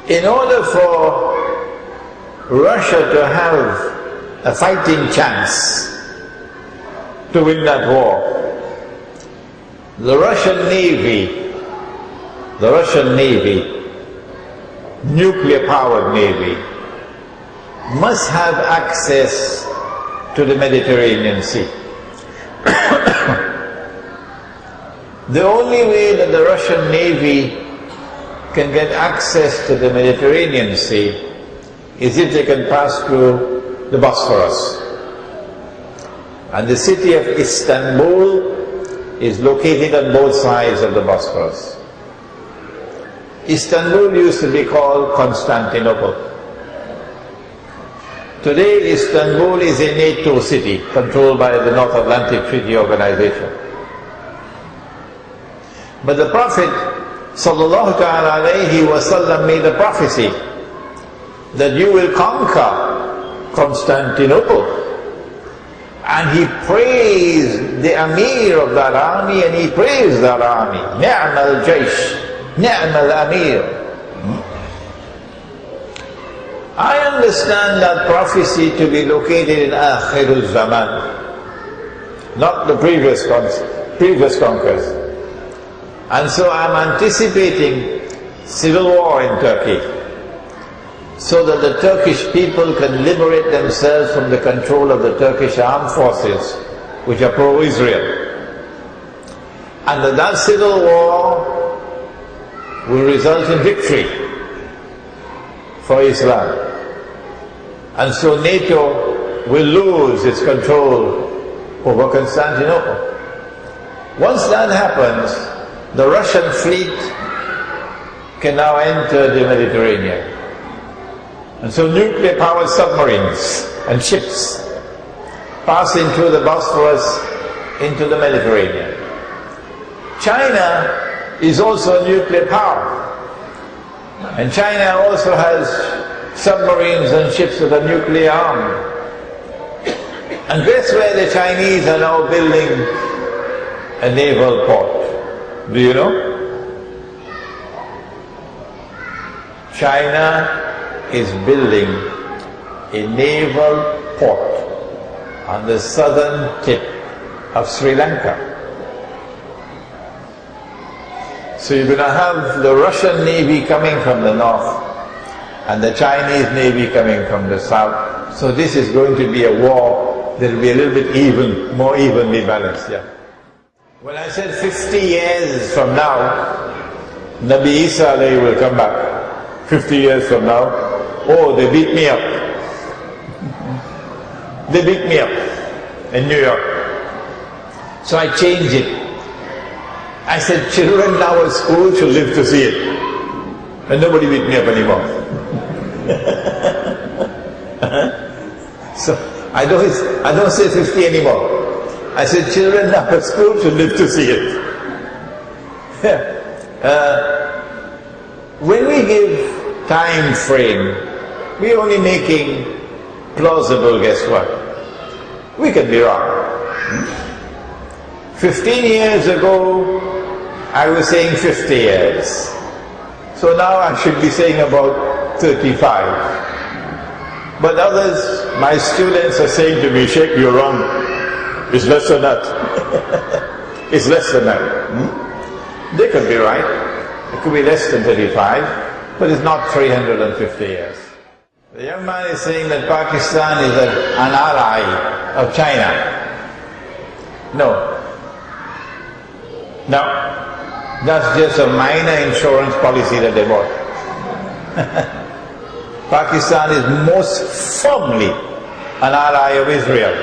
In order for Russia to have a fighting chance to win that war, the Russian Navy, nuclear-powered Navy, must have access to the Mediterranean Sea. The only way that the Russian Navy can get access to the Mediterranean Sea is if they can pass through the Bosphorus. And the city of Istanbul is located on both sides of the Bosphorus. Istanbul used to be called Constantinople. Today Istanbul is a NATO city controlled by the North Atlantic Treaty Organization. But the Prophet sallallahu ta'ala alayhi wa sallam made a prophecy that you will conquer Constantinople. And he praised the Amir of that army, and he praised that army. Ni'am al-Jaysh, Ni'am al-Amir. I understand that prophecy to be located in Akhirul Zaman, not the previous conquest. And so I'm anticipating civil war in Turkey, so that the Turkish people can liberate themselves from the control of the Turkish armed forces, which are pro-Israel. And that civil war will result in victory for Islam. And so NATO will lose its control over Constantinople. Once that happens, the Russian fleet can now enter the Mediterranean. And so nuclear-powered submarines and ships passing through the Bosphorus into the Mediterranean. China is also nuclear power. And China also has submarines and ships that are nuclear armed. And that's where the Chinese are now building a naval port. Do you know? China is building a naval port on the southern tip of Sri Lanka. So you're going to have the Russian Navy coming from the north and the Chinese Navy coming from the south. So this is going to be a war that will be a little bit more evenly balanced. Yeah. When I said 50 years from now, Nabi Isa alayhi will come back. 50 years from now, oh, they beat me up. They beat me up in New York. So I changed it. I said, children now at school should live to see it. And nobody beat me up anymore. So I don't say 50 anymore. I said, children now at school should live to see it. When we give time frame, we're only making plausible guesswork. We can be wrong. 15 years ago, I was saying 50 years. So now I should be saying about 35. But others, my students are saying to me, Sheikh, you're wrong. It's less than that. It's less than that. They could be right. It could be less than 35, but it's not 350 years. The young man is saying that Pakistan is an ally of China. No. No. That's just a minor insurance policy that they bought. Pakistan is most firmly an ally of Israel.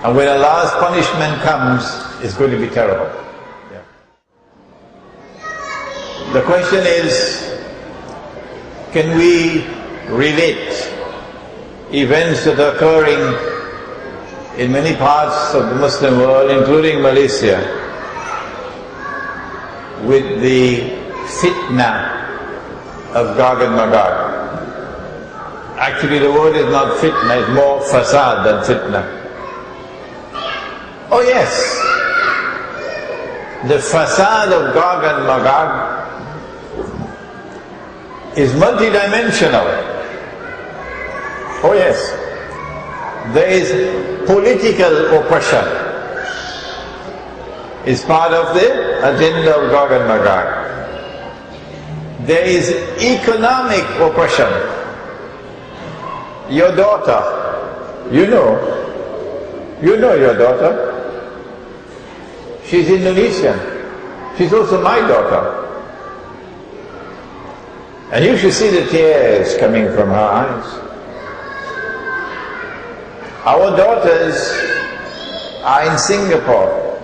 And when Allah's punishment comes, it's going to be terrible. Yeah. The question is, can we relate events that are occurring in many parts of the Muslim world, including Malaysia, with the fitna of Gog and Magog? Actually, the word is not fitna, it's more fasad than fitna. Oh yes, the fasad of Gog and Magog is multidimensional. Oh yes, there is political oppression. It's part of the agenda of Gog and Magog. There is economic oppression. Your daughter, you know your daughter. She's Indonesian. She's also my daughter. And you should see the tears coming from her eyes. Our daughters are in Singapore,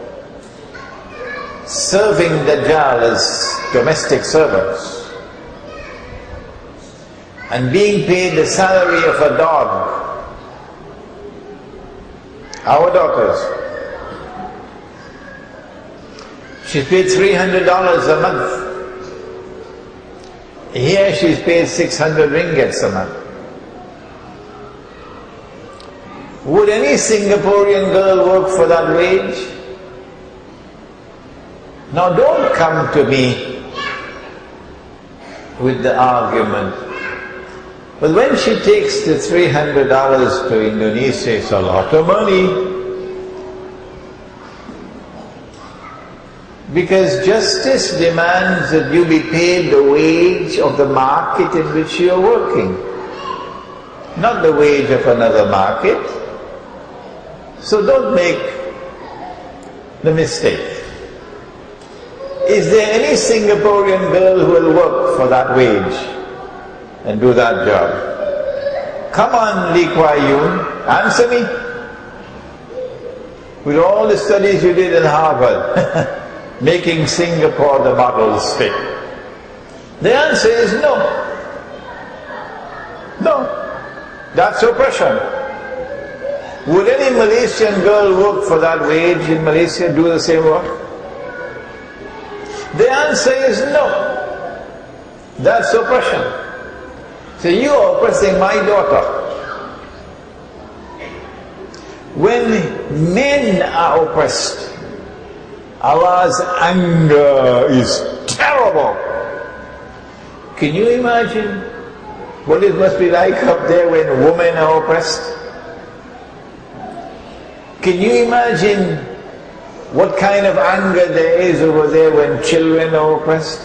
serving Dajjal as domestic servants and being paid the salary of a dog. Our daughters. She's paid $300 a month. Here she's paid 600 ringgits a month. Would any Singaporean girl work for that wage? Now don't come to me with the argument, but when she takes the $300 to Indonesia, it's a lot of money. Because justice demands that you be paid the wage of the market in which you are working, not the wage of another market. So don't make the mistake. Is there any Singaporean girl who will work for that wage and do that job? Come on, Lee Kuan Yew, answer me. With all the studies you did in Harvard, making Singapore the model state. The answer is no. No. That's oppression. Would any Malaysian girl work for that wage in Malaysia, do the same work? The answer is no. That's oppression. So you are oppressing my daughter. When men are oppressed, Allah's anger is terrible. Can you imagine what it must be like up there when women are oppressed? Can you imagine what kind of anger there is over there when children are oppressed?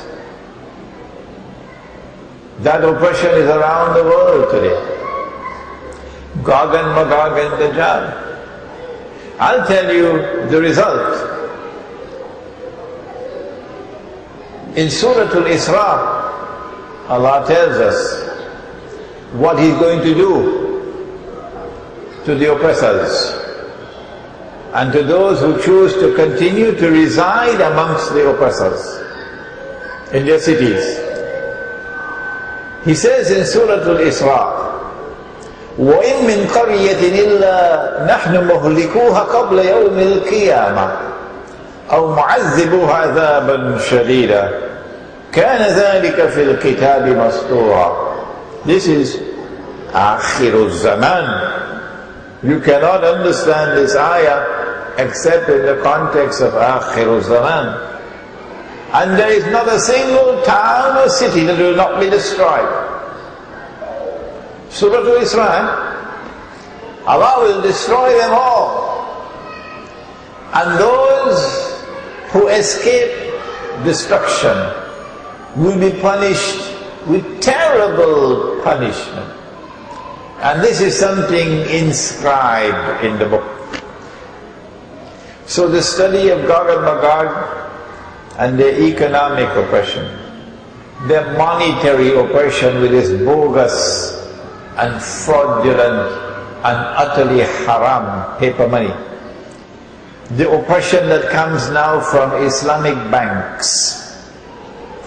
That oppression is around the world today. Gog and Magog and Dajjal. I'll tell you the result. In Surah Al-Isra, Allah tells us what He's going to do to the oppressors and to those who choose to continue to reside amongst the oppressors in their cities. He says in Surah Al-Isra, وَإِن مِّن قَرْيَةٍ إِلَّا نَحْنُ مُهْلِكُوهَا قَبْلَ يَوْمِ الْقِيَامَةِ أو معذبوها عذابا شديدا كان ذلك في الكتاب مسطورا. This is آخر الزمان. You cannot understand this ayah except in the context of آخر الزمان. And there is not a single town or city that will not be destroyed. Surah Al-Isra, Allah will destroy them all. And those who escape destruction will be punished with terrible punishment. And this is something inscribed in the book. So the study of Gog and Magog and their economic oppression, their monetary oppression with its bogus and fraudulent and utterly haram paper money, the oppression that comes now from Islamic banks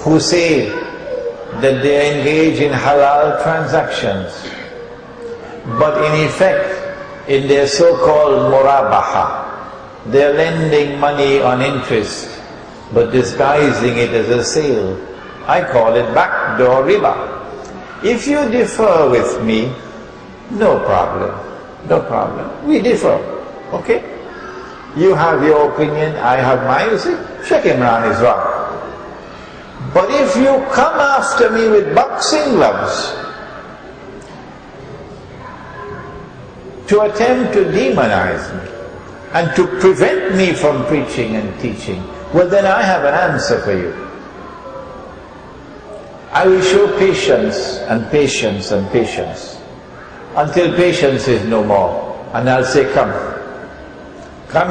who say that they engage in halal transactions, but in effect, in their so-called murabaha, they're lending money on interest, but disguising it as a sale. I call it backdoor riba. If you differ with me, no problem, no problem. We differ, okay? You have your opinion, I have mine. You see, Sheikh Imran is wrong. But if you come after me with boxing gloves to attempt to demonize me and to prevent me from preaching and teaching, well then I have an answer for you. I will show patience and patience and patience until patience is no more. And I'll say, come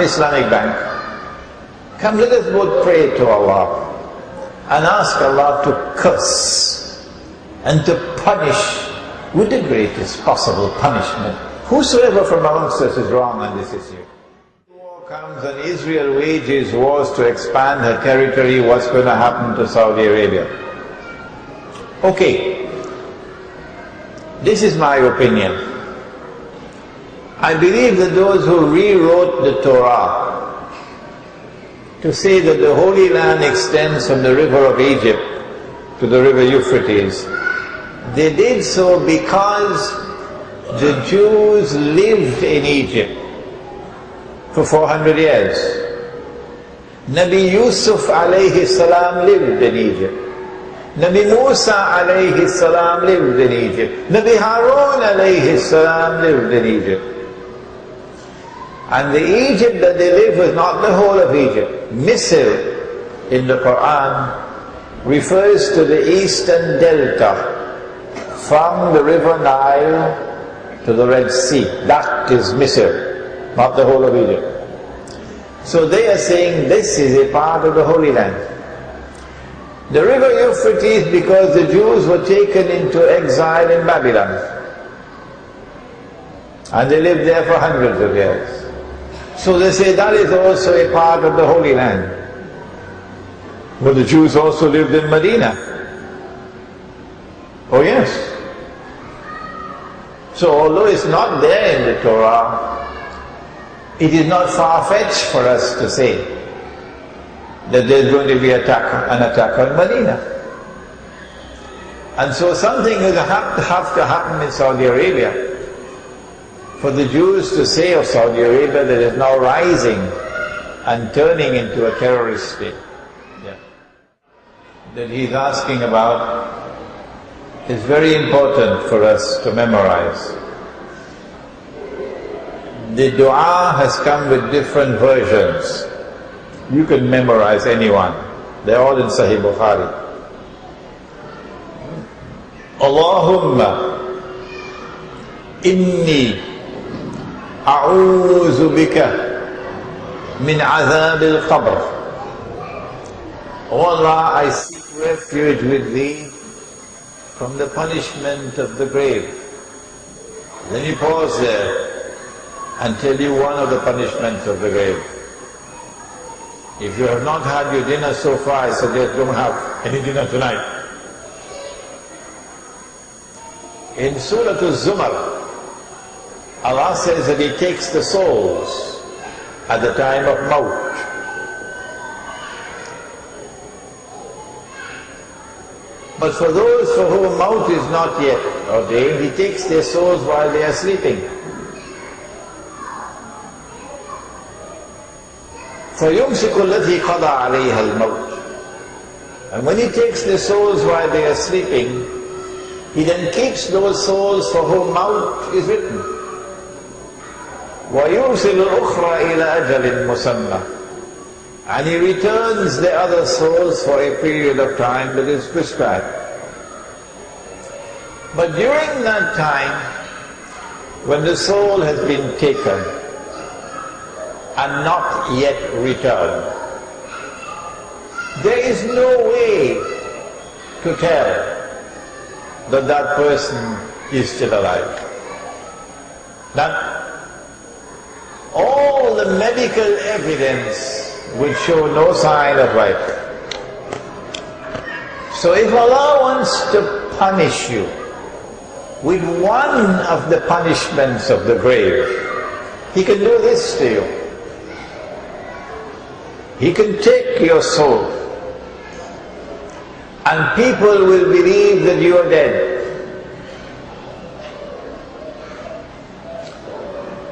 Islamic Bank, come, let us both pray to Allah and ask Allah to curse and to punish with the greatest possible punishment whosoever from amongst us is wrong on this issue. War comes and Israel wages wars to expand her territory, what's going to happen to Saudi Arabia? Okay, this is my opinion. I believe that those who rewrote the Torah to say that the Holy Land extends from the river of Egypt to the river Euphrates, they did so because the Jews lived in Egypt for 400 years. Nabi Yusuf alayhi salam lived in Egypt. Nabi Musa alayhi salam lived in Egypt. Nabi Harun alayhi salam lived in Egypt. And the Egypt that they lived was not the whole of Egypt. Misr in the Quran refers to the eastern delta from the river Nile to the Red Sea. That is Misr, not the whole of Egypt. So they are saying this is a part of the Holy Land. The river Euphrates, because the Jews were taken into exile in Babylon. And they lived there for hundreds of years. So they say that is also a part of the Holy Land. But the Jews also lived in Medina. Oh yes. So although it's not there in the Torah, it is not far-fetched for us to say that there's going to be an attack on Medina. And so something will have to happen in Saudi Arabia for the Jews to say of Saudi Arabia that it is now rising and turning into a terrorist state. Yeah. That he's asking about is very important for us to memorize. The dua has come with different versions. You can memorize any one. They're all in Sahih Bukhari. Allahumma inni a'udhu bika min azab al-qabr. O Allah, I seek refuge with Thee from the punishment of the grave. Then you pause there and tell you one of the punishments of the grave. If you have not had your dinner so far, I suggest don't have any dinner tonight. In Surah Al-Zumar, Allah says that He takes the souls at the time of Maut. But for those for whom Maut is not yet ordained, He takes their souls while they are sleeping. فَيُمْسِكُ الَّتِي قَضَى عَلَيْهَا الْمَوْتِ. And when He takes their souls while they are sleeping, He then keeps those souls for whom Maut is written. وَيُرْسِلُ الْأُخْرَى إِلَى أَجَلٍ مُسَمَّى. And He returns the other souls for a period of time that is prescribed. But during that time, when the soul has been taken and not yet returned, there is no way to tell that that person is still alive. That all the medical evidence would show no sign of life. So if Allah wants to punish you with one of the punishments of the grave, He can do this to you. He can take your soul and people will believe that you are dead.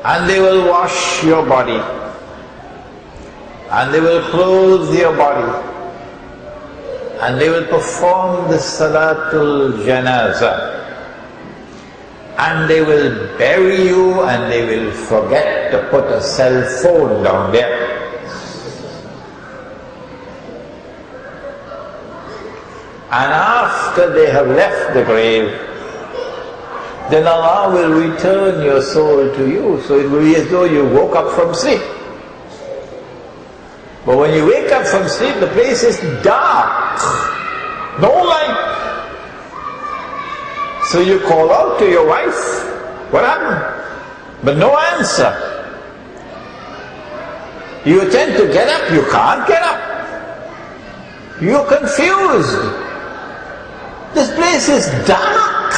And they will wash your body and they will clothe your body and they will perform the Salatul Janazah and they will bury you and they will forget to put a cell phone down there. And after they have left the grave, then Allah will return your soul to you. So it will be as though you woke up from sleep. But when you wake up from sleep, the place is dark, no light. So you call out to your wife, what happened? But no answer. You attempt to get up, you can't get up. You're confused. This place is dark.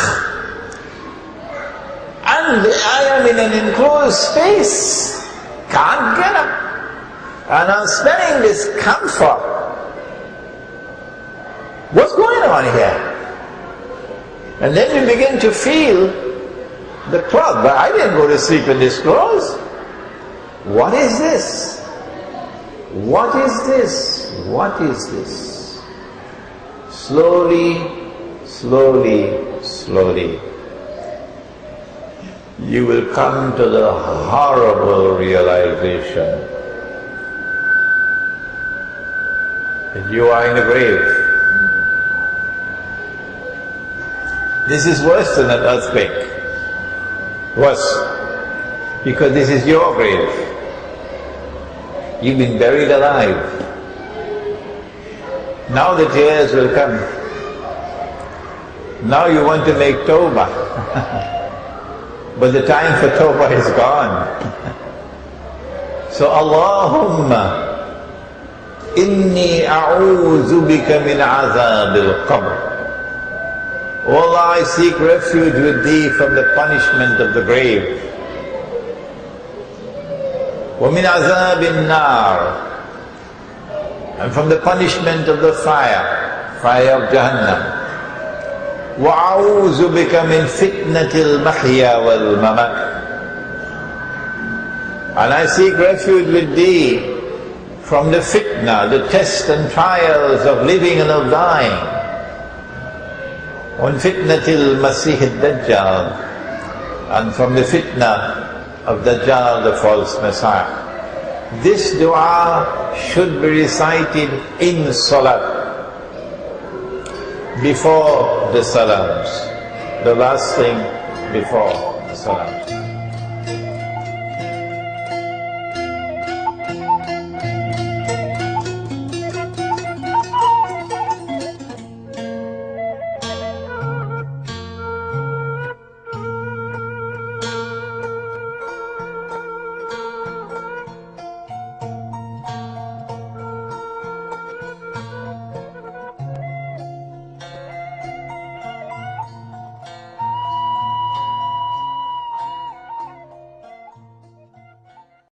And I am in an enclosed space. Can't get up. And I'm smelling this camphor. What's going on here? And then you begin to feel the cloth. But I didn't go to sleep in this clothes. What is this? What is this? What is this? Slowly, slowly, slowly, you will come to the horrible realization that you are in a grave. This is worse than an earthquake. Worse. Because this is your grave. You've been buried alive. Now the tears will come. Now you want to make tawbah. But the time for tawbah is gone. So Allahumma inni a'udhu bika min azab al-qabr. O Allah, I seek refuge with Thee from the punishment of the grave. وَمِنْ عَذَابِ النَّارِ, and from the punishment of the fire, fire of Jahannam. وَأَعُوذُ بِكَ مِنْ فِتْنَةِ الْمَحْيَا وَالْمَمَاتِ, and I seek refuge with Thee from the fitna, the tests and trials of living and of dying. وَمِنْ فِتْنَةِ الْمَسِيحِ الدَّجَّالِ, and from the fitna of Dajjal, the false Messiah. This dua should be recited in Salat, before the Salams, the last thing before the Salam.